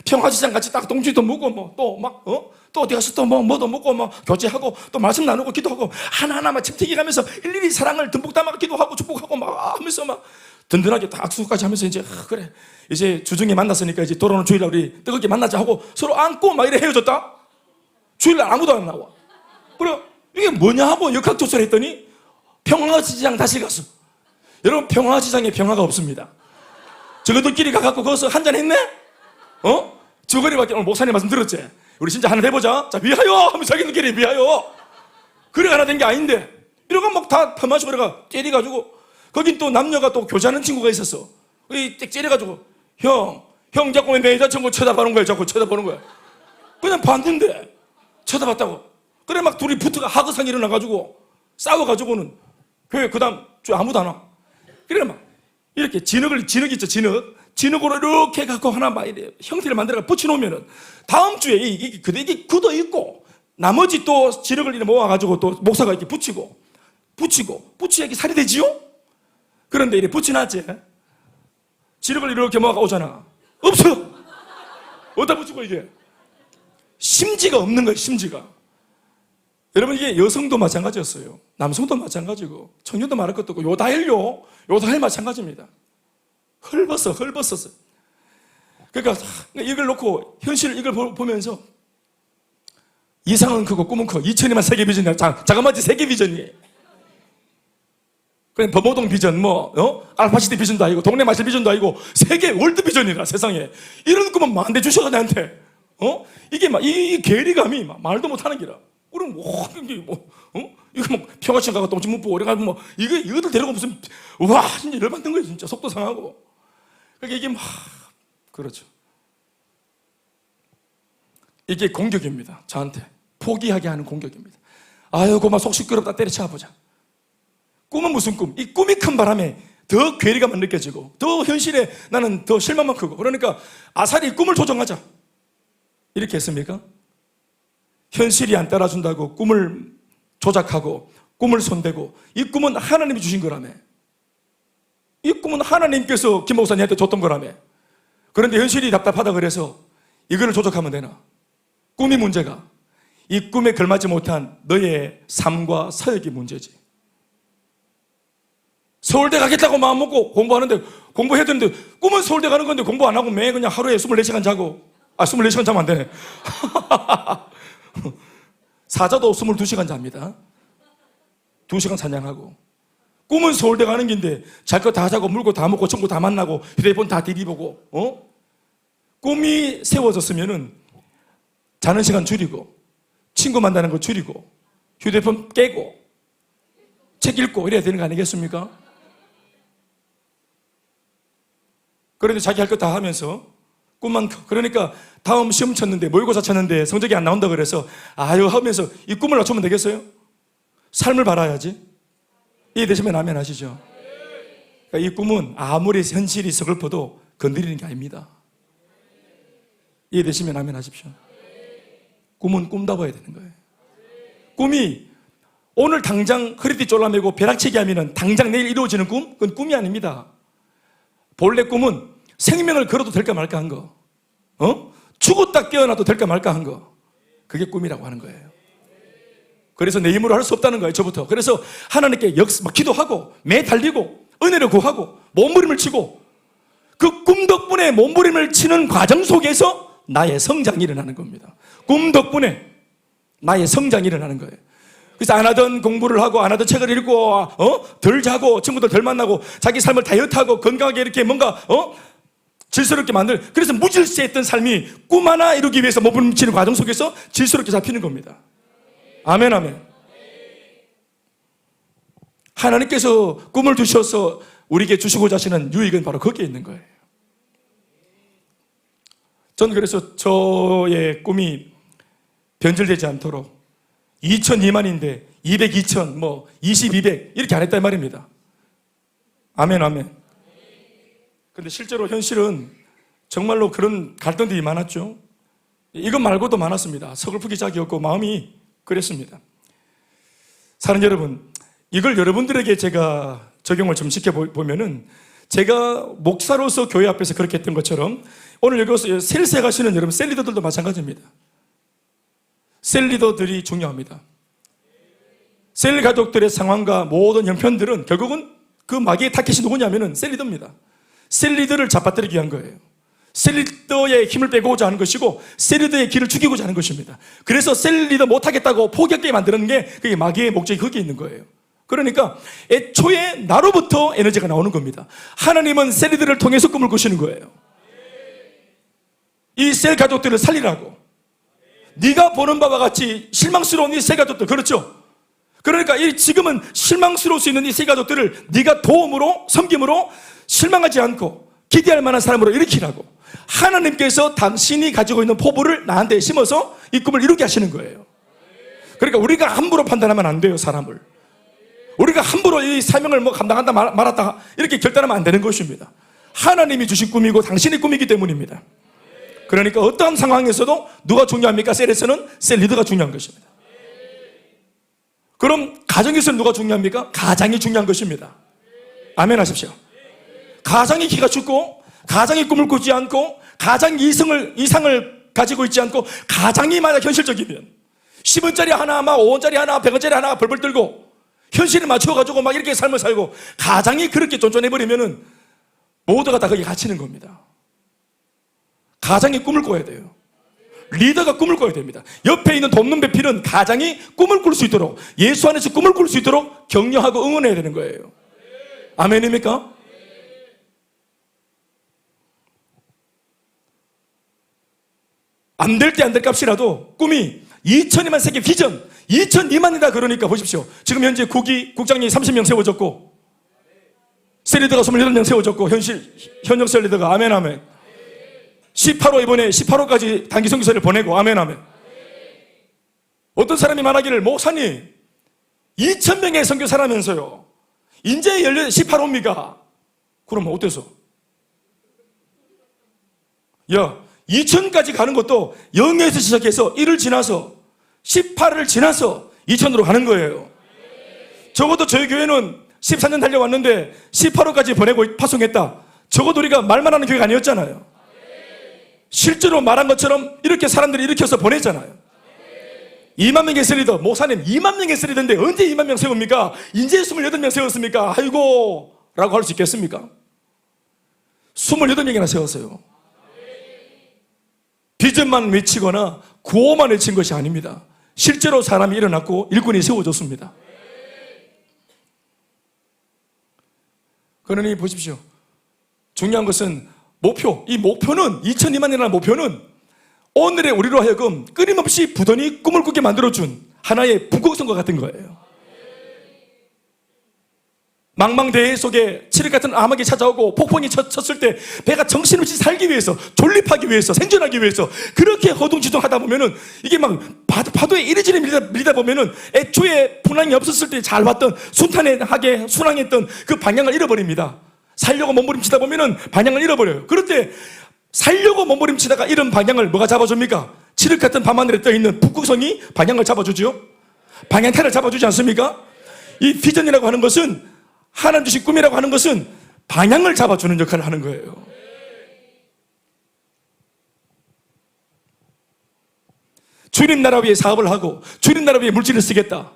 평화지장 같이 딱 동지도 묵고 뭐 또 막 또 어디 가서 또 뭐도 먹고 뭐 교제하고 또 말씀 나누고 기도하고 하나하나 막 침튀기 가면서 일일이 사랑을 듬뿍 담아 기도하고 축복하고 막 하면서 막 든든하게 딱 악수까지 하면서 이제 그래 이제 주중에 만났으니까 이제 돌아오는 주일날 우리 뜨겁게 만나자 하고 서로 안고 막 이래 헤어졌다. 주일날 아무도 안 나와. 그래 이게 뭐냐 하고 역학조사를 했더니 평화지장 다시 갔어. 여러분 평화지장에 평화가 없습니다. 저것들끼리 가갖고 거기서 한잔 했네? 저거리밖에 오늘 목사님 말씀 들었지? 우리 진짜 하나 해보자. 자, 위하여! 하면 자기들끼리 위하여! 그래 하나 된 게 아닌데. 이러고 막 다 퍼마시고 그래가 때려가지고, 거긴 또 남녀가 또 교제하는 친구가 있었어. 딱 째려가지고, 형 자꾸 왜 내 여자친구 쳐다보는 거야? 자꾸 쳐다보는 거야. 그냥 봤는데, 쳐다봤다고. 그래 막 둘이 붙어가 하극상이 일어나가지고, 싸워가지고는, 교회 그 다음 주에 아무도 안 와. 그래 막, 이렇게 진흙 있죠, 진흙으로 이렇게 갖고 하나 막 이래 형태를 만들어 붙여놓으면은 다음 주에 이게 굳어 있고 나머지 또 진흙을 이렇게 모아가지고 또 목사가 이렇게 붙이고 붙여야 이게 살이 되지요? 그런데 이렇게 붙여놨지? 진흙을 이렇게 모아가 오잖아. 없어! 어디다 붙이고 이게? 심지가 없는 거예요, 심지가. 여러분 이게 여성도 마찬가지였어요. 남성도 마찬가지고 청년도 말할 것도 없고 요다헬 마찬가지입니다. 헐벗었어. 그러니까 이걸 놓고 현실 이걸 보면서 이상은 크고 꿈은 커. 2000이만 세계 비전이야. 자그마치 세계 비전이에요. 그냥 범호동 비전, 알파시티 비전도 아니고 동네 마실 비전도 아니고 세계 월드 비전이라 세상에 이런 꿈은 만대 주셔가 나한테 이게 막 이 괴리감이 막 말도 못하는 기라. 그럼 이거 뭐 평화시장 가고 똥집 못 보고 오래가지고 이거들 데려가 무슨 진짜 열받는 거예요. 진짜 속도 상하고. 그러니까 이게 그렇죠. 이게 공격입니다. 저한테 포기하게 하는 공격입니다. 아이고 막 속 시끄럽다 때려쳐보자. 꿈은 무슨 꿈? 이 꿈이 큰 바람에 더 괴리감만 느껴지고 더 현실에 나는 더 실망만 크고 그러니까 아사리 꿈을 조정하자 이렇게 했습니까? 현실이 안 따라준다고 꿈을 조작하고 꿈을 손대고 이 꿈은 하나님이 주신 거라며. 이 꿈은 하나님께서 김 목사님한테 줬던 거라며. 그런데 현실이 답답하다 그래서 이거를 조작하면 되나? 꿈이 문제가 이 꿈에 걸맞지 못한 너의 삶과 사역이 문제지. 서울대 가겠다고 마음 먹고 공부해야 되는데 꿈은 서울대 가는 건데 공부 안 하고 매 그냥 하루에 24시간 자고 24시간 자면 안 되네. 사자도 22시간 잡니다. 2시간 사냥하고. 꿈은 서울대 가는 길인데 잘 거 다 자고 물고 다 먹고 친구 다 만나고 휴대폰 다 디디보고 꿈이 세워졌으면은 자는 시간 줄이고 친구 만나는 거 줄이고 휴대폰 깨고 책 읽고 이래야 되는 거 아니겠습니까? 그런데 자기 할 거 다 하면서 꿈만 커. 그러니까 다음 시험 쳤는데 모의고사 쳤는데 성적이 안 나온다 그래서 아유 하면서 이 꿈을 낮추면 되겠어요? 삶을 바라야지. 이해되시면 아멘 하시죠? 그러니까 이 꿈은 아무리 현실이 서글퍼도 건드리는 게 아닙니다. 이해되시면 아멘 하십시오. 꿈은 꿈다봐야 되는 거예요. 꿈이 오늘 당장 허리띠 졸라매고 벼락치기 하면 당장 내일 이루어지는 꿈? 그건 꿈이 아닙니다. 본래 꿈은 생명을 걸어도 될까 말까 한 거, 죽었다 깨어나도 될까 말까 한 거, 그게 꿈이라고 하는 거예요. 그래서 내 힘으로 할 수 없다는 거예요, 저부터. 그래서 하나님께 기도하고 매달리고 은혜를 구하고 몸부림을 치고 그 꿈 덕분에 몸부림을 치는 과정 속에서 나의 성장이 일어나는 겁니다. 꿈 덕분에 나의 성장이 일어나는 거예요. 그래서 안 하던 공부를 하고 안 하던 책을 읽고 덜 자고 친구들 덜 만나고 자기 삶을 다이어트하고 건강하게 이렇게 뭔가 질서롭게 그래서 무질서했던 삶이 꿈 하나 이루기 위해서 몸부림치는 과정 속에서 질서롭게 잡히는 겁니다. 아멘 아멘. 하나님께서 꿈을 주셔서 우리에게 주시고자 하시는 유익은 바로 거기에 있는 거예요. 저는 그래서 저의 꿈이 변질되지 않도록 2000 미만인데 200, 2000, 20, 200 이렇게 안 했단 말입니다. 아멘 아멘. 근데 실제로 현실은 정말로 그런 갈등들이 많았죠. 이것 말고도 많았습니다. 서글프기 짝이 없고 마음이 그랬습니다. 사는 여러분, 이걸 여러분들에게 제가 적용을 좀 시켜보면은 제가 목사로서 교회 앞에서 그렇게 했던 것처럼 오늘 여기 와서 셀세 가시는 여러분 셀리더들도 마찬가지입니다. 셀리더들이 중요합니다. 셀 가족들의 상황과 모든 형편들은 결국은 그 마귀의 타겟이 누구냐면은 셀리더입니다. 셀리더를 잡아뜨리기 위한 거예요. 셀리더의 힘을 빼고자 하는 것이고 셀리더의 길을 죽이고자 하는 것입니다. 그래서 셀리더 못하겠다고 포기하게 만드는 게 그게 마귀의 목적이 거기에 있는 거예요. 그러니까 애초에 나로부터 에너지가 나오는 겁니다. 하나님은 셀리더를 통해서 꿈을 꾸시는 거예요. 이 셀 가족들을 살리라고. 네가 보는 바와 같이 실망스러운 이 세 가족들, 그렇죠? 그러니까 지금은 실망스러울 수 있는 이 세 가족들을 네가 도움으로 섬김으로 실망하지 않고 기대할 만한 사람으로 일으키라고 하나님께서 당신이 가지고 있는 포부를 나한테 심어서 이 꿈을 이루게 하시는 거예요. 그러니까 우리가 함부로 판단하면 안 돼요, 사람을. 우리가 함부로 이 사명을 감당한다 말았다 이렇게 결단하면 안 되는 것입니다. 하나님이 주신 꿈이고 당신의 꿈이기 때문입니다. 그러니까 어떠한 상황에서도 누가 중요합니까? 셀에서는 셀 리더가 중요한 것입니다. 그럼 가정에서는 누가 중요합니까? 가장이 중요한 것입니다. 아멘 하십시오. 가장이 기가 죽고 가장이 꿈을 꾸지 않고 가장이 이상을 가지고 있지 않고 가장이 만약 현실적이면 10원짜리 하나, 5원짜리 하나, 100원짜리 하나 벌벌 떨고 현실에 맞춰가지고 막 이렇게 삶을 살고 가장이 그렇게 쫀쫀해버리면은 모두가 다 거기에 갇히는 겁니다. 가장이 꿈을 꿔야 돼요. 리더가 꿈을 꿔야 됩니다. 옆에 있는 돕는 배필은 가장이 꿈을 꿀 수 있도록 예수 안에서 꿈을 꿀 수 있도록 격려하고 응원해야 되는 거예요. 아멘입니까? 안 될 때 안 될 값이라도 꿈이 2000이만 세계 비전 2000 미만이다 그러니까 보십시오. 지금 현재 국장이 30명 세워졌고 셀리더가 28명 세워졌고 현역 셀리더가 아멘 아멘 18호 이번에 18호까지 단기 선교사를 보내고 아멘 아멘. 어떤 사람이 말하기를 목사님 2000명의 선교사라면서요 이제 18호입니까? 그러면 어때서? 야 2000까지 가는 것도 0에서 시작해서 1을 지나서 18을 지나서 2000으로 가는 거예요. 적어도 저희 교회는 14년 달려왔는데 18호까지 보내고 파송했다. 적어도 우리가 말만 하는 교회가 아니었잖아요. 실제로 말한 것처럼 이렇게 사람들이 일으켜서 보냈잖아요. 2만 명의 셀리더, 목사님 2만 명의 셀리더인데 언제 2만 명 세웁니까? 이제 28명 세웠습니까? 아이고 라고 할 수 있겠습니까? 28명이나 세웠어요. 비전만 외치거나 구호만 외친 것이 아닙니다. 실제로 사람이 일어났고 일꾼이 세워졌습니다. 그러니 보십시오. 중요한 것은 목표, 이 목표는 2002만이라는 목표는 오늘의 우리로 하여금 끊임없이 부단히 꿈을 꾸게 만들어준 하나의 북극성과 같은 거예요. 망망대해 속에 칠흑 같은 암흑이 찾아오고 폭풍이 쳤을 때 배가 정신없이 살기 위해서, 존립하기 위해서, 생존하기 위해서 그렇게 허둥지둥하다 보면은 이게 막 파도에 이리저리 밀리다 보면은 애초에 풍랑이 없었을 때 잘 왔던 순탄하게 순항했던 그 방향을 잃어버립니다. 살려고 몸부림치다 보면은 방향을 잃어버려요. 그럴 때 살려고 몸부림치다가 이런 방향을 뭐가 잡아줍니까? 칠흑 같은 밤하늘에 떠있는 북극성이 방향을 잡아주죠. 방향타를 잡아주지 않습니까? 이 비전이라고 하는 것은, 하나님 주신 꿈이라고 하는 것은 방향을 잡아주는 역할을 하는 거예요. 주님 나라 위에 사업을 하고 주님 나라 위에 물질을 쓰겠다,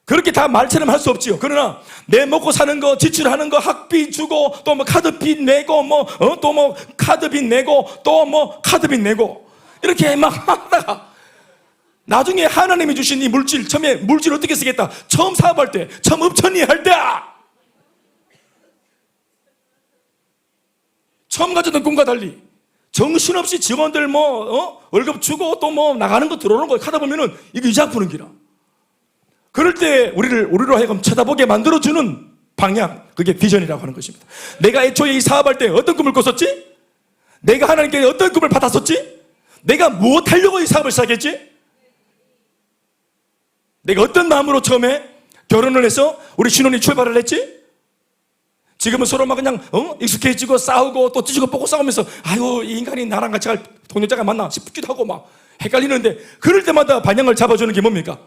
그렇게 다 말처럼 할 수 없지요. 그러나 내 먹고 사는 거, 지출하는 거, 학비 주고 또 뭐 카드빚 내고 또 뭐 카드빚 내고 또 뭐 카드빚 내고 이렇게 막 하다가 나중에 하나님이 주신 이 물질, 처음에 물질 어떻게 쓰겠다, 처음 사업할 때, 처음 업천이 할 때, 처음 가졌던 꿈과 달리 정신없이 직원들 월급 주고 또 나가는 거 들어오는 거 하다 보면은 이거 이자 푸는 기라. 그럴 때 우리로 하여금 쳐다보게 만들어주는 방향, 그게 비전이라고 하는 것입니다. 내가 애초에 이 사업할 때 어떤 꿈을 꿨었지? 내가 하나님께 어떤 꿈을 받았었지? 내가 무엇 하려고 이 사업을 시작했지? 내가 어떤 마음으로 처음에 결혼을 해서 우리 신혼이 출발을 했지? 지금은 서로 막 그냥 익숙해지고 싸우고 또 찢고 뽑고 싸우면서 아유, 이 인간이 나랑 같이 갈 동료자가 맞나 싶기도 하고 막 헷갈리는데, 그럴 때마다 방향을 잡아주는 게 뭡니까?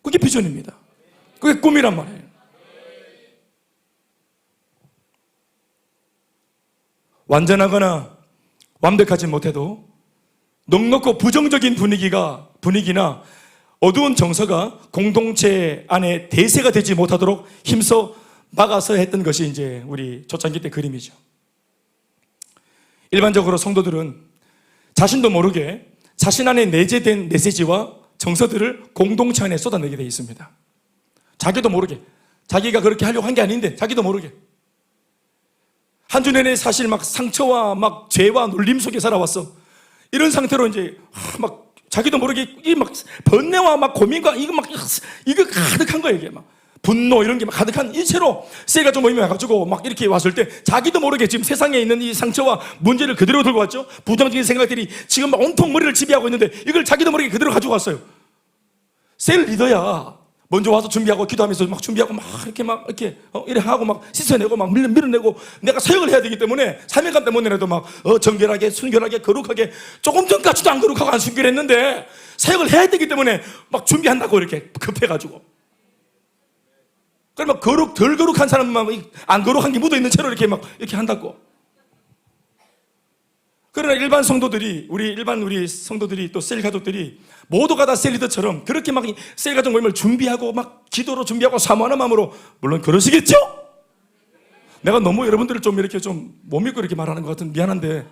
그게 비전입니다. 그게 꿈이란 말이에요. 완전하거나 완벽하지 못해도 넉넉고 부정적인 분위기나 어두운 정서가 공동체 안에 대세가 되지 못하도록 힘써 막아서 했던 것이 이제 우리 초창기 때 그림이죠. 일반적으로 성도들은 자신도 모르게 자신 안에 내재된 메시지와 정서들을 공동체 안에 쏟아내게 되어 있습니다. 자기도 모르게, 자기가 그렇게 하려고 한 게 아닌데 자기도 모르게 한 주 내내 사실 막 상처와 막 죄와 눌림 속에 살아왔어. 이런 상태로 이제 막 자기도 모르게 이 막 번뇌와 막 고민과 이거 가득한 거예요. 이게 막 분노 이런 게 막 가득한 이 채로 셀가족 모임에 와가지고 막 이렇게 왔을 때 자기도 모르게 지금 세상에 있는 이 상처와 문제를 그대로 들고 왔죠. 부정적인 생각들이 지금 막 온통 머리를 지배하고 있는데 이걸 자기도 모르게 그대로 가지고 왔어요. 셀 리더야 먼저 와서 준비하고 기도하면서 막 준비하고 막 이렇게 이래 하고 막 씻어내고 막 밀어내고 내가 사역을 해야 되기 때문에 사명감 때문에라도 막 정결하게 순결하게 거룩하게, 조금 전까지도 안 거룩하고 안 순결했는데 사역을 해야 되기 때문에 막 준비한다고 이렇게 급해가지고. 그러면 덜 거룩한 사람만 안 거룩한 게 묻어 있는 채로 이렇게 한다고. 그러나 일반 성도들이, 우리 성도들이 또 셀 가족들이 모두가 다 셀 리더처럼 그렇게 막 셀 가족 모임을 준비하고 막 기도로 준비하고 사모하는 마음으로, 물론 그러시겠죠? 내가 너무 여러분들을 좀 이렇게 좀 못 믿고 이렇게 말하는 것 같은 미안한데,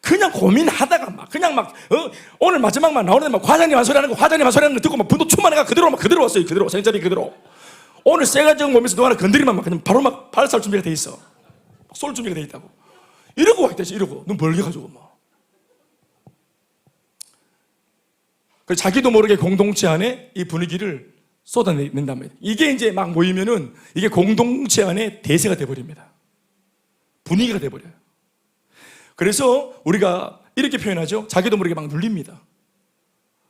그냥 고민하다가 오늘 마지막만 나오는데 막 과장님 소리 하는 거 듣고 막 분도 충만해가 그대로 왔어요. 그대로 생자비 그대로. 오늘 세 가지 몸에서 너 하나 건드리면 막 그냥 바로 막 발살 준비가 돼 있어. 쏠 준비가 돼 있다고. 이러고 와 있다지, 이러고. 눈 벌게 가지고 막. 그래서 자기도 모르게 공동체 안에 이 분위기를 쏟아낸단 말이에요. 이게 이제 막 모이면은 이게 공동체 안에 대세가 돼버립니다. 분위기가 돼버려요. 그래서 우리가 이렇게 표현하죠. 자기도 모르게 막 눌립니다.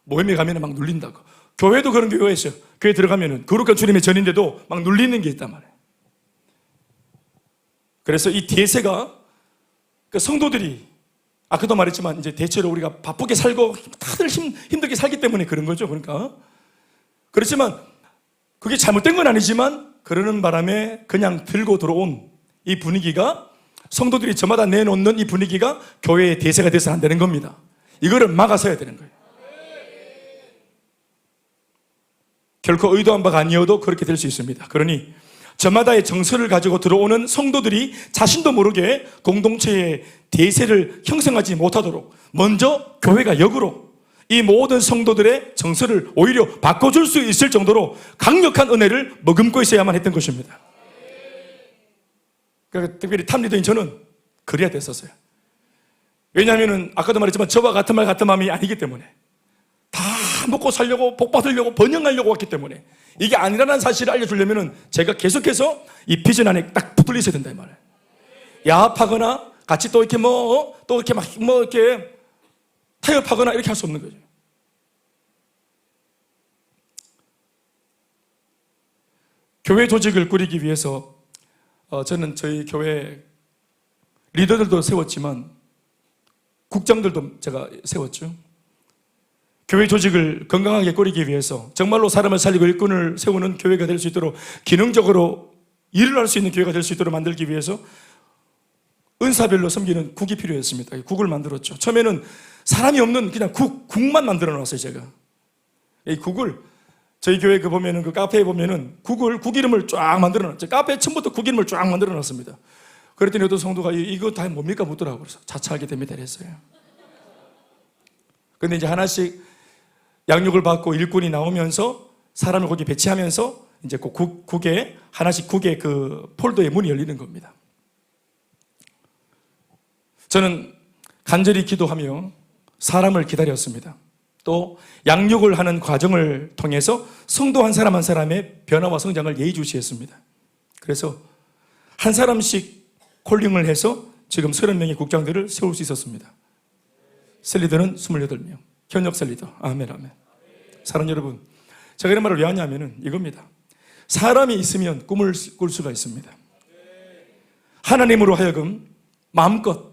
모임에 가면은 막 눌린다고. 교회도 그런 교회가 있어요. 교회 들어가면은 거룩한 주님의 전인데도 막 눌리는 게 있단 말이에요. 그래서 이 대세가 성도들이 아까도 말했지만 이제 대체로 우리가 바쁘게 살고 다들 힘들게 살기 때문에 그런 거죠. 그러니까 그렇지만 그게 잘못된 건 아니지만 그러는 바람에 그냥 들고 들어온 이 분위기가, 성도들이 저마다 내놓는 이 분위기가 교회의 대세가 돼서는 안 되는 겁니다. 이거를 막아서야 되는 거예요. 결코 의도한 바가 아니어도 그렇게 될 수 있습니다. 그러니 저마다의 정서를 가지고 들어오는 성도들이 자신도 모르게 공동체의 대세를 형성하지 못하도록 먼저 교회가 역으로 이 모든 성도들의 정서를 오히려 바꿔줄 수 있을 정도로 강력한 은혜를 머금고 있어야만 했던 것입니다. 그러니까 특별히 탑리더인 저는 그래야 됐었어요. 왜냐하면 아까도 말했지만 저와 같은 말 같은 마음이 아니기 때문에, 다 먹고 살려고 복 받으려고 번영하려고 왔기 때문에 이게 아니라는 사실을 알려주려면 제가 계속해서 이 비전 안에 딱 붙들려 있어야 된다 이 말이에요. 야합하거나 같이 또 이렇게 또 이렇게 이렇게 타협하거나 이렇게 할 수 없는 거죠. 교회 조직을 꾸리기 위해서 저는 저희 교회 리더들도 세웠지만 국장들도 제가 세웠죠. 교회 조직을 건강하게 꾸리기 위해서 정말로 사람을 살리고 일꾼을 세우는 교회가 될 수 있도록 기능적으로 일을 할 수 있는 교회가 될 수 있도록 만들기 위해서 은사별로 섬기는 국이 필요했습니다. 국을 만들었죠. 처음에는 사람이 없는 그냥 국만 만들어 놨어요, 제가. 이 국을 저희 교회 보면은 그 카페에 보면은 국 이름을 쫙 만들어 놨죠. 카페 처음부터 국 이름을 쫙 만들어 놨습니다. 그랬더니 어떤 성도가 이거 다 뭡니까 묻더라고요. 그래서 자차하게 됩니다. 그랬어요. 근데 이제 하나씩 양육을 받고 일꾼이 나오면서 사람을 거기 배치하면서 이제 국에 하나씩 국의 그 폴더의 문이 열리는 겁니다. 저는 간절히 기도하며 사람을 기다렸습니다. 또 양육을 하는 과정을 통해서 성도 한 사람 한 사람의 변화와 성장을 예의주시했습니다. 그래서 한 사람씩 콜링을 해서 지금 30명의 국장들을 세울 수 있었습니다. 셀리더는 28명. 현역 셀리더. 아멘, 아멘. 사랑하는 여러분, 제가 이런 말을 왜 하냐면은 이겁니다. 사람이 있으면 꿈을 꿀 수가 있습니다. 하나님으로 하여금 마음껏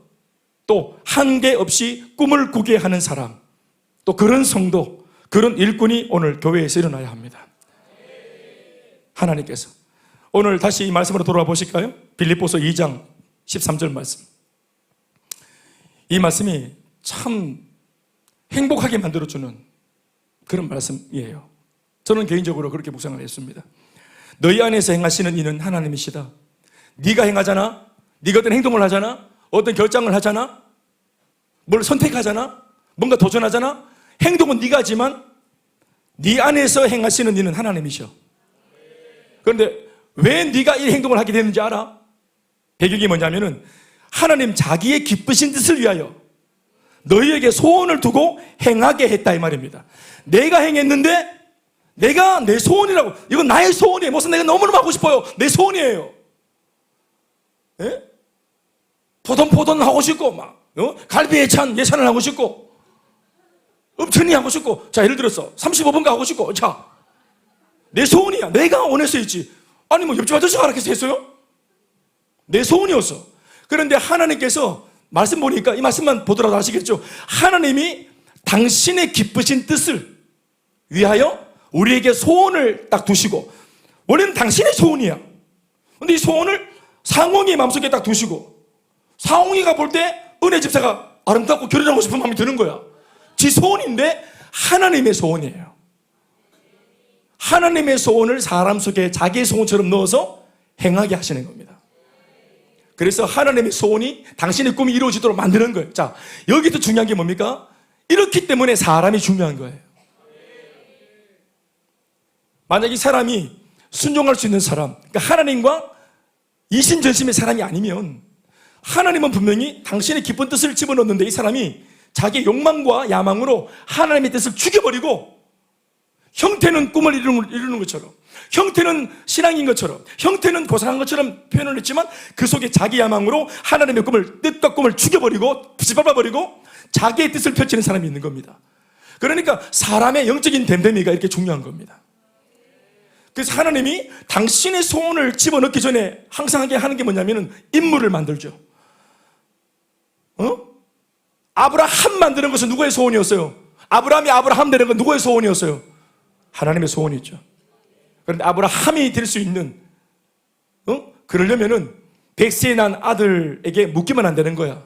또 한계 없이 꿈을 꾸게 하는 사람, 또 그런 성도, 그런 일꾼이 오늘 교회에서 일어나야 합니다. 하나님께서 오늘 다시 이 말씀으로 돌아와 보실까요? 빌립보서 2장 13절 말씀. 이 말씀이 참 행복하게 만들어주는 그런 말씀이에요. 저는 개인적으로 그렇게 묵상을 했습니다. 너희 안에서 행하시는 이는 하나님이시다. 네가 행하잖아. 네가 어떤 행동을 하잖아. 어떤 결정을 하잖아. 뭘 선택하잖아. 뭔가 도전하잖아. 행동은 네가 하지만 네 안에서 행하시는 이는 하나님이셔. 그런데 왜 네가 이 행동을 하게 되는지 알아? 배경이 뭐냐면은 하나님 자기의 기쁘신 뜻을 위하여 너희에게 소원을 두고 행하게 했다 이 말입니다. 내가 행했는데 내가 내 소원이라고, 이건 나의 소원이에요. 무슨 내가 너무너무 하고 싶어요. 내 소원이에요. 예? 포돈 하고 싶고 갈비 예찬을 하고 싶고 읍천이 하고 싶고, 자 예를 들어서 35번가 하고 싶고, 자 내 소원이야. 내가 원해서 했지. 아니 옆집 아저씨가 그렇게 했어요? 내 소원이었어. 그런데 하나님께서 말씀 보니까 이 말씀만 보더라도 아시겠죠? 하나님이 당신의 기쁘신 뜻을 위하여 우리에게 소원을 딱 두시고, 원래는 당신의 소원이야. 근데 이 소원을 상홍이의 마음속에 딱 두시고, 상홍이가 볼 때 은혜 집사가 아름답고 결혼하고 싶은 마음이 드는 거야. 지 소원인데 하나님의 소원이에요. 하나님의 소원을 사람 속에 자기의 소원처럼 넣어서 행하게 하시는 겁니다. 그래서 하나님의 소원이 당신의 꿈이 이루어지도록 만드는 거예요. 자, 여기도 중요한 게 뭡니까? 이렇기 때문에 사람이 중요한 거예요. 만약 이 사람이 순종할 수 있는 사람, 그러니까 하나님과 이신전심의 사람이 아니면, 하나님은 분명히 당신의 기쁜 뜻을 집어넣는데 이 사람이 자기의 욕망과 야망으로 하나님의 뜻을 죽여버리고, 형태는 꿈을 이루는 것처럼, 형태는 신앙인 것처럼, 형태는 고상한 것처럼 표현을 했지만 그 속에 자기 야망으로 하나님의 뜻과 꿈을 죽여버리고 짓밟아버리고 자기의 뜻을 펼치는 사람이 있는 겁니다. 그러니까 사람의 영적인 댐댐이가 이렇게 중요한 겁니다. 그래서 하나님이 당신의 소원을 집어넣기 전에 항상 하는 게 뭐냐면은 인물을 만들죠. 아브라함 만드는 것은 누구의 소원이었어요? 아브라함이 아브라함 되는 건 누구의 소원이었어요? 하나님의 소원이죠. 그런데 아브라함이 될 수 있는, 그러려면은 100세에 난 아들에게 묻기만 안 되는 거야.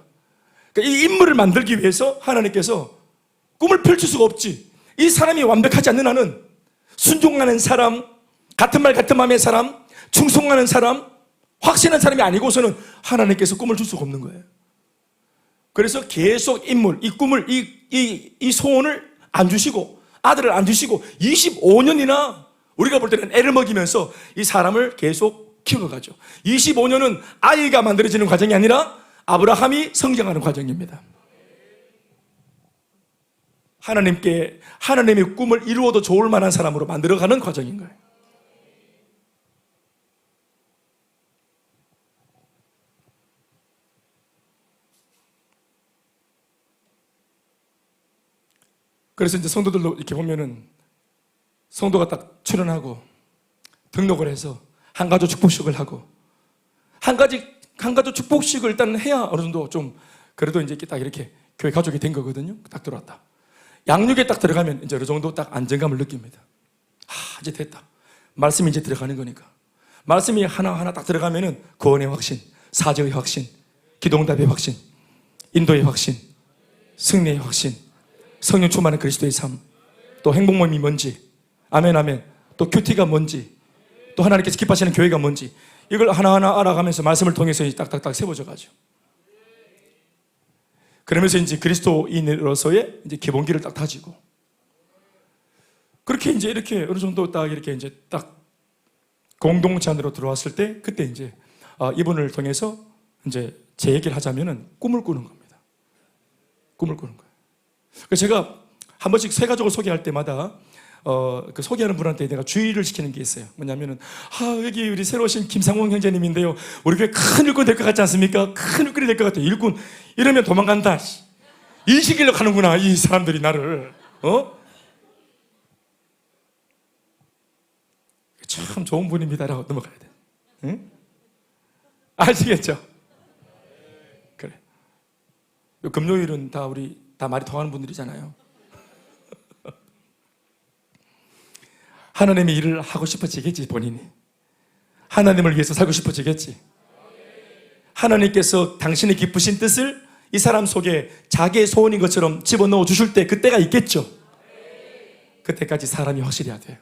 그러니까 이 인물을 만들기 위해서 하나님께서 꿈을 펼칠 수가 없지. 이 사람이 완벽하지 않는 한은 순종하는 사람, 같은 말 같은 마음의 사람, 충성하는 사람, 확신한 사람이 아니고서는 하나님께서 꿈을 줄 수가 없는 거예요. 그래서 계속 인물, 이 꿈을, 이 소원을 안 주시고, 아들을 안 주시고 25년이나 우리가 볼 때는 애를 먹이면서 이 사람을 계속 키워가죠. 25년은 아이가 만들어지는 과정이 아니라 아브라함이 성장하는 과정입니다. 하나님께 하나님의 꿈을 이루어도 좋을 만한 사람으로 만들어가는 과정인 거예요. 그래서 이제 성도들도 이렇게 보면은 성도가 딱 출연하고 등록을 해서 한가족 축복식을 하고 한가족 축복식을 일단 해야 어느 정도 좀 그래도 이제 딱 이렇게 교회 가족이 된 거거든요. 딱 들어왔다. 양육에 딱 들어가면 이제 어느 정도 딱 안정감을 느낍니다. 이제 됐다. 말씀이 이제 들어가는 거니까. 말씀이 하나하나 딱 들어가면은 구원의 확신, 사죄의 확신, 기도응답의 확신, 인도의 확신, 승리의 확신, 성령 충만한 그리스도의 삶, 또 행복mom이 뭔지, 아멘 아멘, 또 큐티가 뭔지, 또 하나님께서 기뻐하시는 교회가 뭔지, 이걸 하나하나 알아가면서 말씀을 통해서 딱딱딱 세워져 가죠. 그러면서 이제 그리스도인으로서의 이제 기본기를 딱 다지고, 그렇게 이제 이렇게 어느 정도 딱 이렇게 이제 딱 공동체 안으로 들어왔을 때, 그때 이제 이분을 통해서 이제 제 얘기를 하자면은 꿈을 꾸는 겁니다. 꿈을 꾸는 거예요. 그래서 제가 한 번씩 새 가족을 소개할 때마다 그 소개하는 분한테 내가 주의를 시키는 게 있어요. 뭐냐면은 여기 우리 새로 오신 김상홍 형제님인데요, 우리 교회 큰 일꾼 될 것 같지 않습니까? 큰 일꾼이 될 것 같아요. 일꾼 이러면 도망간다. 인식이려고 하는구나 이 사람들이 나를. 참 좋은 분입니다라고 넘어가야 돼. 응? 아시겠죠? 그래. 금요일은 다 우리 다 말이 통하는 분들이잖아요. 하나님의 일을 하고 싶어지겠지. 본인이 하나님을 위해서 살고 싶어지겠지. 하나님께서 당신의 기쁘신 뜻을 이 사람 속에 자기의 소원인 것처럼 집어넣어 주실 때 그때가 있겠죠. 그때까지 사람이 확실해야 돼요.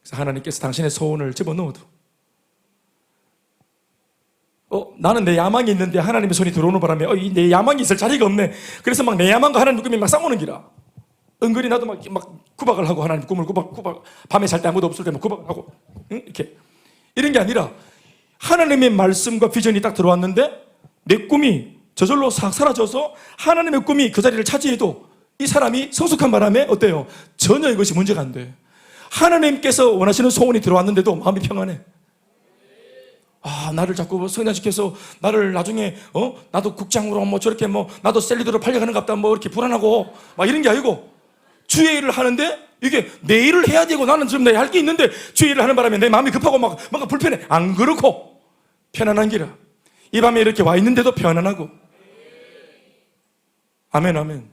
그래서 하나님께서 당신의 소원을 집어넣어도 나는 내 야망이 있는데 하나님의 손이 들어오는 바람에 내 야망이 있을 자리가 없네. 그래서 막 내 야망과 하나님 꿈이 막 싸우는 기라. 은근히 나도 막 구박을 하고, 하나님 꿈을 구박 밤에 잘 때 아무도 없을 때 막 구박을 하고, 이렇게 이런 게 아니라 하나님의 말씀과 비전이 딱 들어왔는데 내 꿈이 저절로 싹 사라져서 하나님의 꿈이 그 자리를 차지해도 이 사람이 성숙한 바람에 어때요? 전혀 이것이 문제가 안 돼. 하나님께서 원하시는 소원이 들어왔는데도 마음이 평안해. 나를 자꾸 성장시켜서 나를 나중에 나도 국장으로 뭐 저렇게 뭐 나도 셀리더로 팔려가는 것 같다 뭐 이렇게 불안하고 막 이런 게 아니고, 주의 일을 하는데 이게 내 일을 해야 되고 나는 지금 내 할 게 있는데 주의 일을 하는 바람에 내 마음이 급하고 막 뭔가 불편해. 안 그렇고 편안한 기라. 이 밤에 이렇게 와 있는데도 편안하고. 아멘 아멘.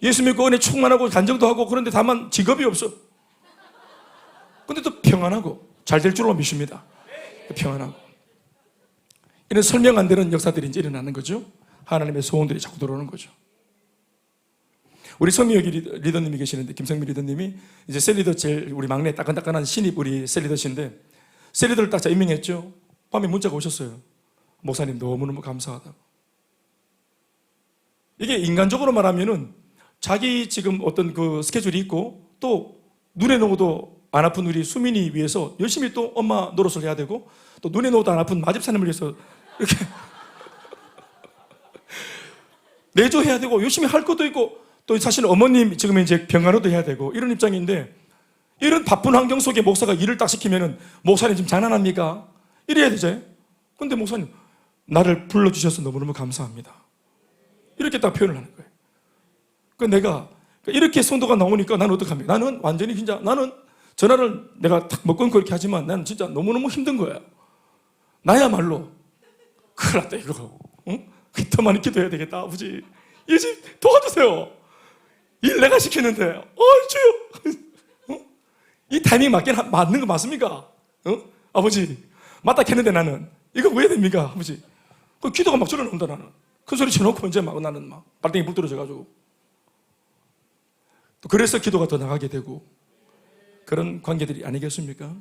예수 믿고 은혜 충만하고 간정도 하고, 그런데 다만 직업이 없어. 근데 또 평안하고 잘 될 줄로 믿습니다. 평안하고. 이런 설명 안 되는 역사들이 이제 일어나는 거죠. 하나님의 소원들이 자꾸 들어오는 거죠. 우리 성미여기 리더님이 계시는데, 김성미 리더님이 이제 셀리더 제일 우리 막내 따끈따끈한 신입 우리 셀리더신데, 셀리더를 딱 임명했죠. 밤에 문자가 오셨어요. 목사님 너무너무 감사하다고. 이게 인간적으로 말하면은 자기 지금 어떤 그 스케줄이 있고, 또 눈에 놓아도 안 아픈 우리 수민이 위해서 열심히 또 엄마 노릇을 해야 되고, 또 눈에 놓아도 안 아픈 마집사님을 위해서 이렇게 내조해야 되고, 열심히 할 것도 있고, 또 사실 어머님 지금 이제 병간호도 해야 되고, 이런 입장인데, 이런 바쁜 환경 속에 목사가 일을 딱 시키면은 목사님 지금 장난합니까? 이래야 되죠. 근데 목사님 나를 불러주셔서 너무너무 감사합니다, 이렇게 딱 표현을 하는 거예요. 내가 이렇게 성도가 나오니까 나는 어떡합니까? 나는 완전히 진짜 나는 전화를 내가 탁 못 끊고 이렇게 하지만 나는 진짜 너무너무 힘든 거야. 나야말로 큰일 났다 이거. 더 많이 기도해야 되겠다. 아버지 이 집 도와주세요. 일 내가 시키는데 주여 이 타이밍 맞는 거 맞습니까? 아버지 맞다 했는데 나는 이거 왜 됩니까? 아버지 그 기도가 막 줄어나온다. 나는 큰 소리 쳐놓고 이제 막 나는 막 발등에 불 떨어져가지고, 또 그래서 기도가 더 나가게 되고 그런 관계들이 아니겠습니까?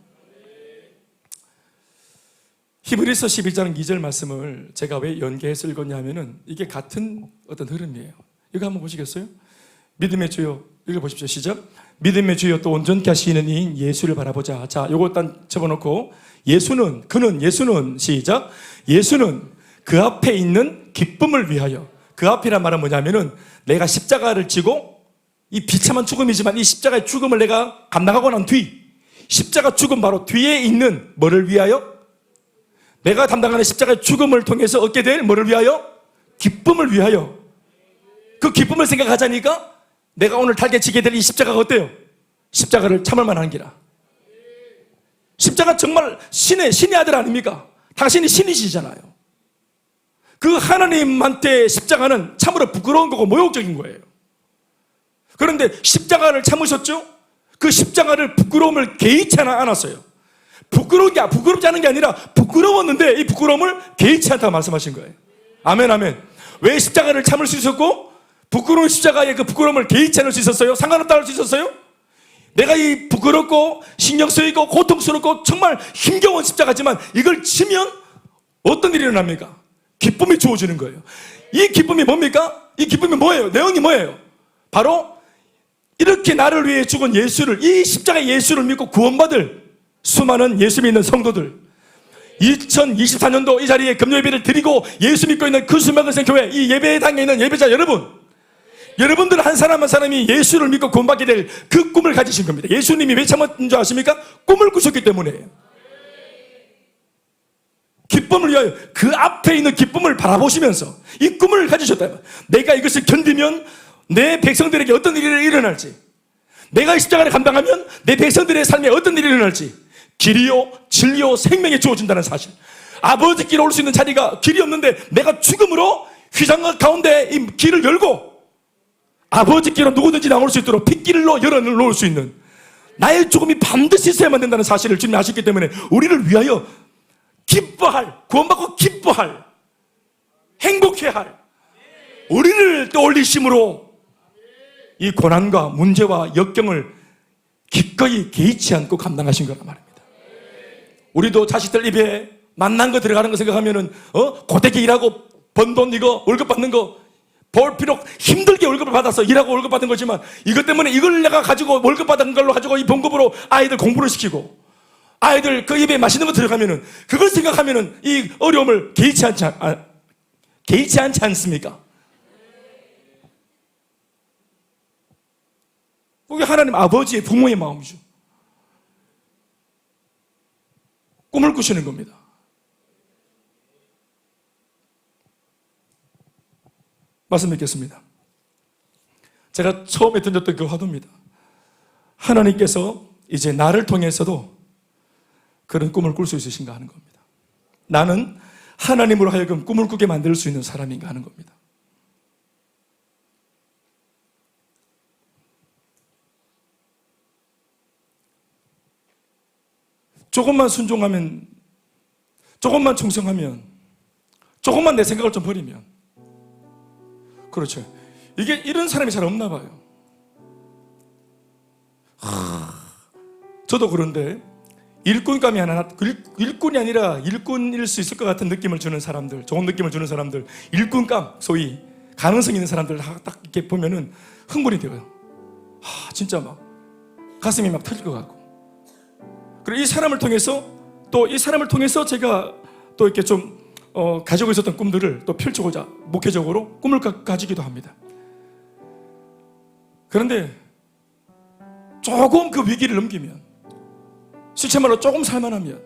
히브리서 12장 2절 말씀을 제가 왜 연계해서 읽었냐면은 이게 같은 어떤 흐름이에요. 이거 한번 보시겠어요? 믿음의 주여, 읽어보십시오. 시작. 믿음의 주여 또 온전케 하시는 이인 예수를 바라보자. 자, 요거 일단 접어놓고, 예수는 시작. 예수는 그 앞에 있는 기쁨을 위하여. 그 앞이란 말은 뭐냐면은 내가 십자가를 지고 이 비참한 죽음이지만 이 십자가의 죽음을 내가 감당하고 난 뒤, 십자가 죽음 바로 뒤에 있는 뭐를 위하여? 내가 담당하는 십자가의 죽음을 통해서 얻게 될 뭐를 위하여? 기쁨을 위하여. 그 기쁨 기쁨을 생각하자니까 내가 오늘 달게 지게 될 이 십자가가 어때요? 십자가를 참을 만한 기라. 십자가 정말 신의 아들 아닙니까? 당신이 신이시잖아요. 그 하나님한테 십자가는 참으로 부끄러운 거고 모욕적인 거예요. 그런데 십자가를 참으셨죠? 그 십자가를 부끄러움을 개의치 않았어요. 부끄럽지 않은 게 아니라 부끄러웠는데 이 부끄러움을 개의치 않다고 말씀하신 거예요. 아멘, 아멘. 왜 십자가를 참을 수 있었고 부끄러운 십자가의 그 부끄러움을 개의치 않을 수 있었어요? 상관없다 할 수 있었어요? 내가 이 부끄럽고 신경 쓰이고 고통스럽고 정말 힘겨운 십자가지만 이걸 치면 어떤 일이 일어납니까? 기쁨이 주어지는 거예요. 이 기쁨이 뭡니까? 이 기쁨이 뭐예요? 내용이 뭐예요? 바로 이렇게 나를 위해 죽은 예수를, 이 십자가의 예수를 믿고 구원받을 수많은 예수 믿는 성도들, 2024년도 이 자리에 금요예배를 드리고 예수 믿고 있는 그 수많은 교회, 이 예배당에 있는 예배자 여러분들 한 사람 한 사람이 예수를 믿고 구원받게 될 그 꿈을 가지신 겁니다. 예수님이 왜 참았는 줄 아십니까? 꿈을 꾸셨기 때문에. 기쁨을 위하여 그 앞에 있는 기쁨을 바라보시면서 이 꿈을 가지셨다. 내가 이것을 견디면 내 백성들에게 어떤 일이 일어날지, 내가 이 십자가를 감당하면 내 백성들의 삶에 어떤 일이 일어날지, 길이요 진리요 생명이 주어진다는 사실. 아버지께로 올 수 있는 자리가 길이 없는데 내가 죽음으로 휘장 가운데 이 길을 열고 아버지께로 누구든지 나올 수 있도록 핏길로 열어놓을 수 있는 나의 죽음이 반드시 있어야만 된다는 사실을 주님이 아셨기 때문에 우리를 위하여 기뻐할, 구원받고 기뻐할, 행복해할, 우리를 떠올리심으로 이 고난과 문제와 역경을 기꺼이 개의치 않고 감당하신 거란 말입니다. 우리도 자식들 입에 만난 거 들어가는 거 생각하면은 고되게 일하고 번 돈 이거 월급 받는 거 비록 힘들게 월급을 받아서 일하고 월급 받은 거지만 이것 때문에 이걸 내가 가지고 월급 받은 걸로 가지고 이 봉급으로 아이들 공부를 시키고 아이들 그 입에 맛있는 거 들어가면은 그걸 생각하면은 이 어려움을 개의치 않지 않습니까? 그게 하나님 아버지의 부모의 마음이죠. 꿈을 꾸시는 겁니다. 말씀 뵙겠습니다. 제가 처음에 던졌던 그 화두입니다. 하나님께서 이제 나를 통해서도 그런 꿈을 꿀 수 있으신가 하는 겁니다. 나는 하나님으로 하여금 꿈을 꾸게 만들 수 있는 사람인가 하는 겁니다. 조금만 순종하면, 조금만 충성하면, 조금만 내 생각을 좀 버리면, 그렇죠. 이게 이런 사람이 잘 없나 봐요. 저도 그런데 일꾼감이 하나, 일꾼이 아니라 일꾼일 수 있을 것 같은 느낌을 주는 사람들, 좋은 느낌을 주는 사람들, 일꾼감, 소위 가능성 있는 사람들 딱 이렇게 보면은 흥분이 되어요. 진짜 막 가슴이 막 터질 것 같고. 그리고 이 사람을 통해서 제가 또 이렇게 좀 가지고 있었던 꿈들을 또 펼쳐보자 목회적으로 꿈을 가지기도 합니다. 그런데 조금 그 위기를 넘기면, 실체말로 조금 살만하면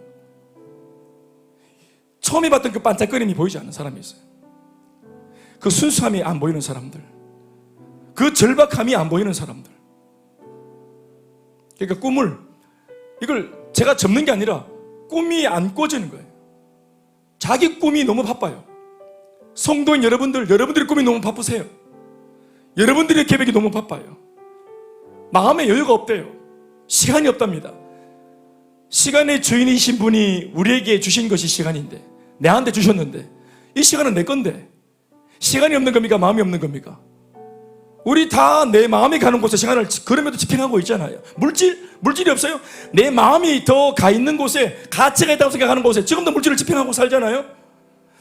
처음에 봤던 그 반짝거림이 보이지 않는 사람이 있어요. 그 순수함이 안 보이는 사람들, 그 절박함이 안 보이는 사람들. 그러니까 꿈을, 이걸 제가 접는 게 아니라 꿈이 안 꿔지는 거예요. 자기 꿈이 너무 바빠요. 성도인 여러분들의 꿈이 너무 바쁘세요. 여러분들의 계획이 너무 바빠요. 마음에 여유가 없대요. 시간이 없답니다. 시간의 주인이신 분이 우리에게 주신 것이 시간인데, 내한테 주셨는데 이 시간은 내 건데 시간이 없는 겁니까? 마음이 없는 겁니까? 우리 다 내 마음이 가는 곳에 시간을 그럼에도 집행하고 있잖아요. 물질이 없어요? 내 마음이 더 가 있는 곳에, 가치가 있다고 생각하는 곳에 지금도 물질을 집행하고 살잖아요.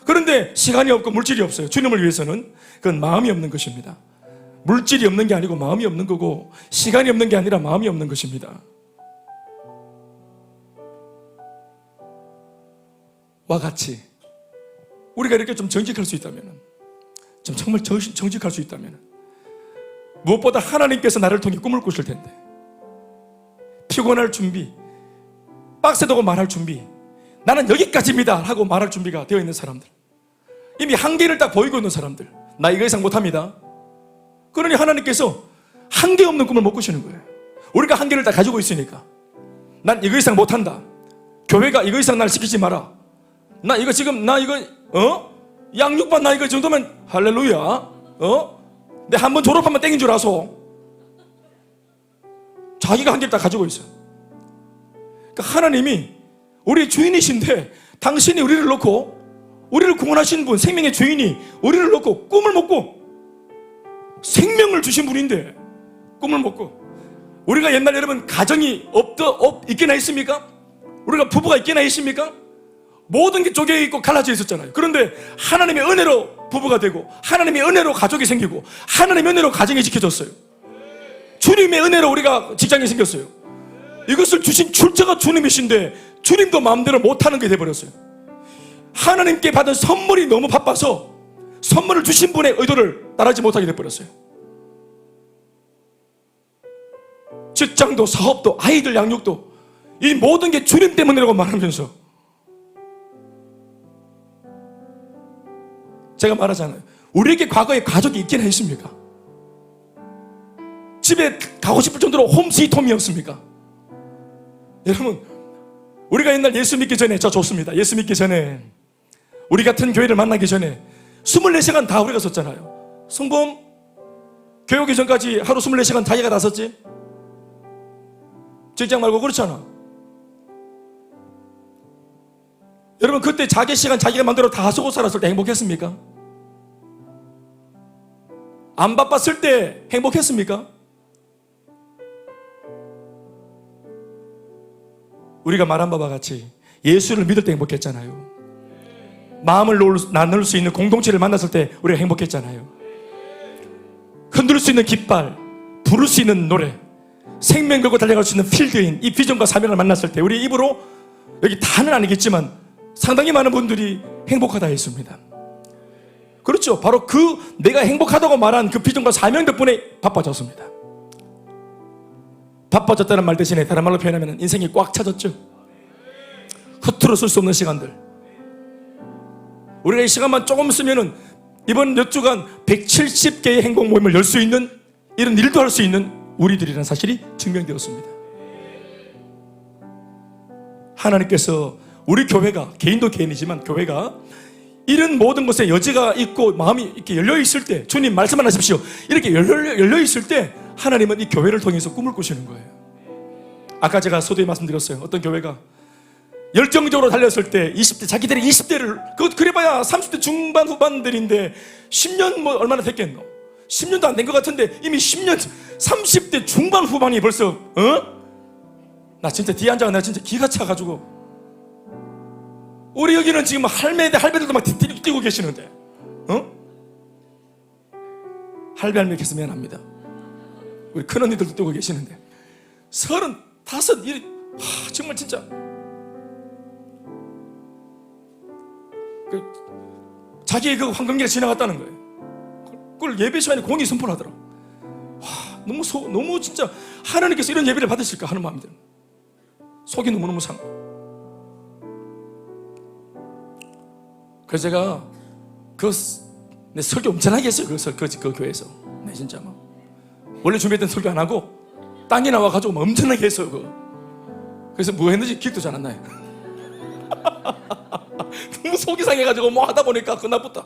그런데 시간이 없고 물질이 없어요. 주님을 위해서는 그건 마음이 없는 것입니다. 물질이 없는 게 아니고 마음이 없는 거고, 시간이 없는 게 아니라 마음이 없는 것입니다. 와 같이 우리가 이렇게 좀 정직할 수 있다면, 좀 정말 정직할 수 있다면, 무엇보다 하나님께서 나를 통해 꿈을 꾸실 텐데, 피곤할 준비, 빡세다고 말할 준비, 나는 여기까지입니다 하고 말할 준비가 되어 있는 사람들, 이미 한계를 딱 보이고 있는 사람들, 나 이거 이상 못합니다, 그러니 하나님께서 한계 없는 꿈을 못 꾸시는 거예요. 우리가 한계를 다 가지고 있으니까. 난 이거 이상 못한다. 교회가 이거 이상 날 시키지 마라. 나 이거 양육반 나 이거 정도면 할렐루야. 내 한번 졸업하면 땡인 줄 아서 자기가 한계를 다 가지고 있어요. 그러니까 하나님이 우리 주인이신데 당신이 우리를 놓고, 우리를 구원하신 분, 생명의 주인이 우리를 놓고 꿈을 못 꿔. 생명을 주신 분인데 꿈을 못 꿔. 우리가 옛날 여러분 가정이 있게나 있습니까? 우리가 부부가 있게나 있습니까? 모든 게 쪼개 있고 갈라져 있었잖아요. 그런데 하나님의 은혜로 부부가 되고, 하나님의 은혜로 가족이 생기고, 하나님의 은혜로 가정이 지켜졌어요. 주님의 은혜로 우리가 직장이 생겼어요. 이것을 주신 출처가 주님이신데 주님도 마음대로 못하는 게 돼버렸어요. 하나님께 받은 선물이 너무 바빠서 선물을 주신 분의 의도를 따르지 못하게 돼버렸어요. 직장도 사업도 아이들 양육도 이 모든 게 주님 때문이라고 말하면서, 제가 말하잖아요. 우리에게 과거에 가족이 있긴 했습니까? 집에 가고 싶을 정도로 홈스위트홈이었습니까? 여러분, 우리가 옛날 예수 믿기 전에, 저 좋습니다. 예수 믿기 전에 우리 같은 교회를 만나기 전에 24시간 다 우리가 썼잖아요. 성범 교회 오기 전까지 하루 24시간 자기가 다 썼지? 직장 말고 그렇잖아. 여러분, 그때 자기 시간 자기가 마음대로 다 쓰고 살았을 때 행복했습니까? 안 바빴을 때 행복했습니까? 우리가 말한 바와 같이 예수를 믿을 때 행복했잖아요. 마음을 나눌 수 있는 공동체를 만났을 때 우리가 행복했잖아요. 흔들 수 있는 깃발, 부를 수 있는 노래, 생명 걸고 달려갈 수 있는 필드인 이 비전과 사명을 만났을 때 우리 입으로, 여기 다는 아니겠지만 상당히 많은 분들이 행복하다 했습니다. 그렇죠. 바로 내가 행복하다고 말한 그 비전과 사명 덕분에 바빠졌습니다. 바빠졌다는 말 대신에 다른 말로 표현하면 인생이 꽉 차졌죠. 허투루 쓸 수 없는 시간들. 우리가 이 시간만 조금 쓰면은 이번 몇 주간 170개의 행복 모임을 열 수 있는, 이런 일도 할 수 있는 우리들이라는 사실이 증명되었습니다. 하나님께서 우리 교회가, 개인도 개인이지만 교회가 이런 모든 것에 여지가 있고 마음이 이렇게 열려 있을 때, 주님 말씀만 하십시오. 이렇게 열려 있을 때 하나님은 이 교회를 통해서 꿈을 꾸시는 거예요. 아까 제가 서두에 말씀드렸어요. 어떤 교회가 열정적으로 달렸을 때 20대, 자기들이 20대를, 그래봐야 30대 중반 후반들인데 10년 얼마나 됐겠노? 10년도 안 된 것 같은데 이미 10년, 30대 중반 후반이 벌써, 나 진짜 뒤에 앉아가 내가 진짜 기가 차가지고, 우리 여기는 지금 할배들도 막 뛰고 계시는데, 할배 계속 미안합니다. 우리 큰언니들도 뛰고 계시는데 35, 정말 진짜 자기의 그 황금기가 지나갔다는 거예요. 그걸 예배 시간에 공의 선포하더라. 너무 진짜 하나님께서 이런 예배를 받으실까 하는 마음이 들어요. 속이 너무너무 상해. 그래서 제가 내 설교 엄청나게 했어요. 그 교회에서. 네, 진짜 막 원래 준비했던 설교 안 하고 땅에 나와가지고 막 엄청나게 했어요. 그래서 뭐 했는지 기억도 잘 안 나요. 너무 속이 상해가지고 뭐 하다 보니까 그날부터,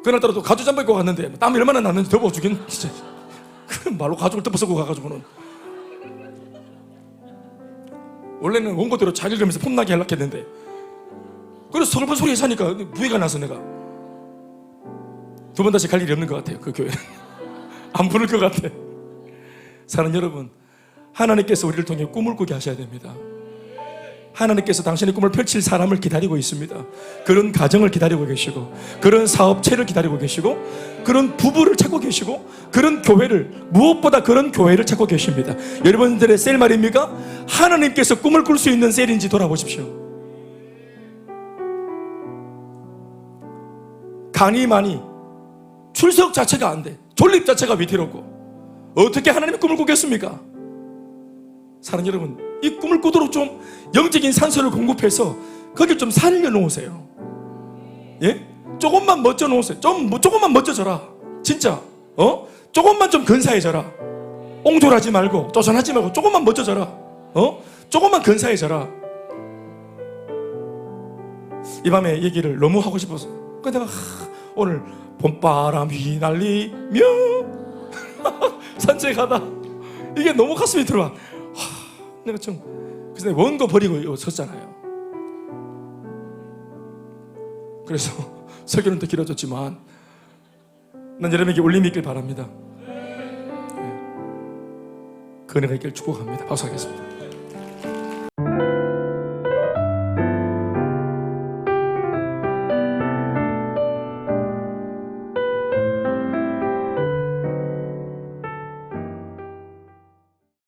그날따라 또 가죽 잠바 입고 갔는데 땀이 얼마나 났는지 더워 죽겠네 진짜. 말로 가죽을 덮어쓰고 가가지고는, 원래는 원고대로 자기를 그러면서 폼나게 하려고 했는데, 그래서 설번 소리에 사니까 무해가 나서 내가 두 번 다시 갈 일이 없는 것 같아요. 그 교회는 안 부를 것 같아. 사랑하는 여러분, 하나님께서 우리를 통해 꿈을 꾸게 하셔야 됩니다. 하나님께서 당신의 꿈을 펼칠 사람을 기다리고 있습니다. 그런 가정을 기다리고 계시고, 그런 사업체를 기다리고 계시고, 그런 부부를 찾고 계시고, 그런 교회를, 무엇보다 그런 교회를 찾고 계십니다. 여러분들의 셀 말입니까? 하나님께서 꿈을 꿀 수 있는 셀인지 돌아보십시오. 간이 많이 출석 자체가 안 돼. 존립 자체가 위태롭고 어떻게 하나님의 꿈을 꾸겠습니까? 사랑하는 여러분, 이 꿈을 꾸도록 좀 영적인 산소를 공급해서 거길 좀 살려놓으세요. 예? 조금만 멋져 놓으세요. 조금만 멋져져라. 진짜 조금만 좀 근사해져라. 옹졸하지 말고 쪼잔하지 말고 조금만 멋져져라. 조금만 근사해져라. 이 밤에 얘기를 너무 하고 싶어서 근데 내가 오늘 봄바람 휘날리며 산책하다 이게 너무 가슴이 들어와. 내가 좀 그래서 내가 원고 버리고 섰잖아요. 그래서 설교는 더 길어졌지만 난 여러분에게 울림이 있길 바랍니다. 그 은혜가 있길 축복합니다. 박수하겠습니다.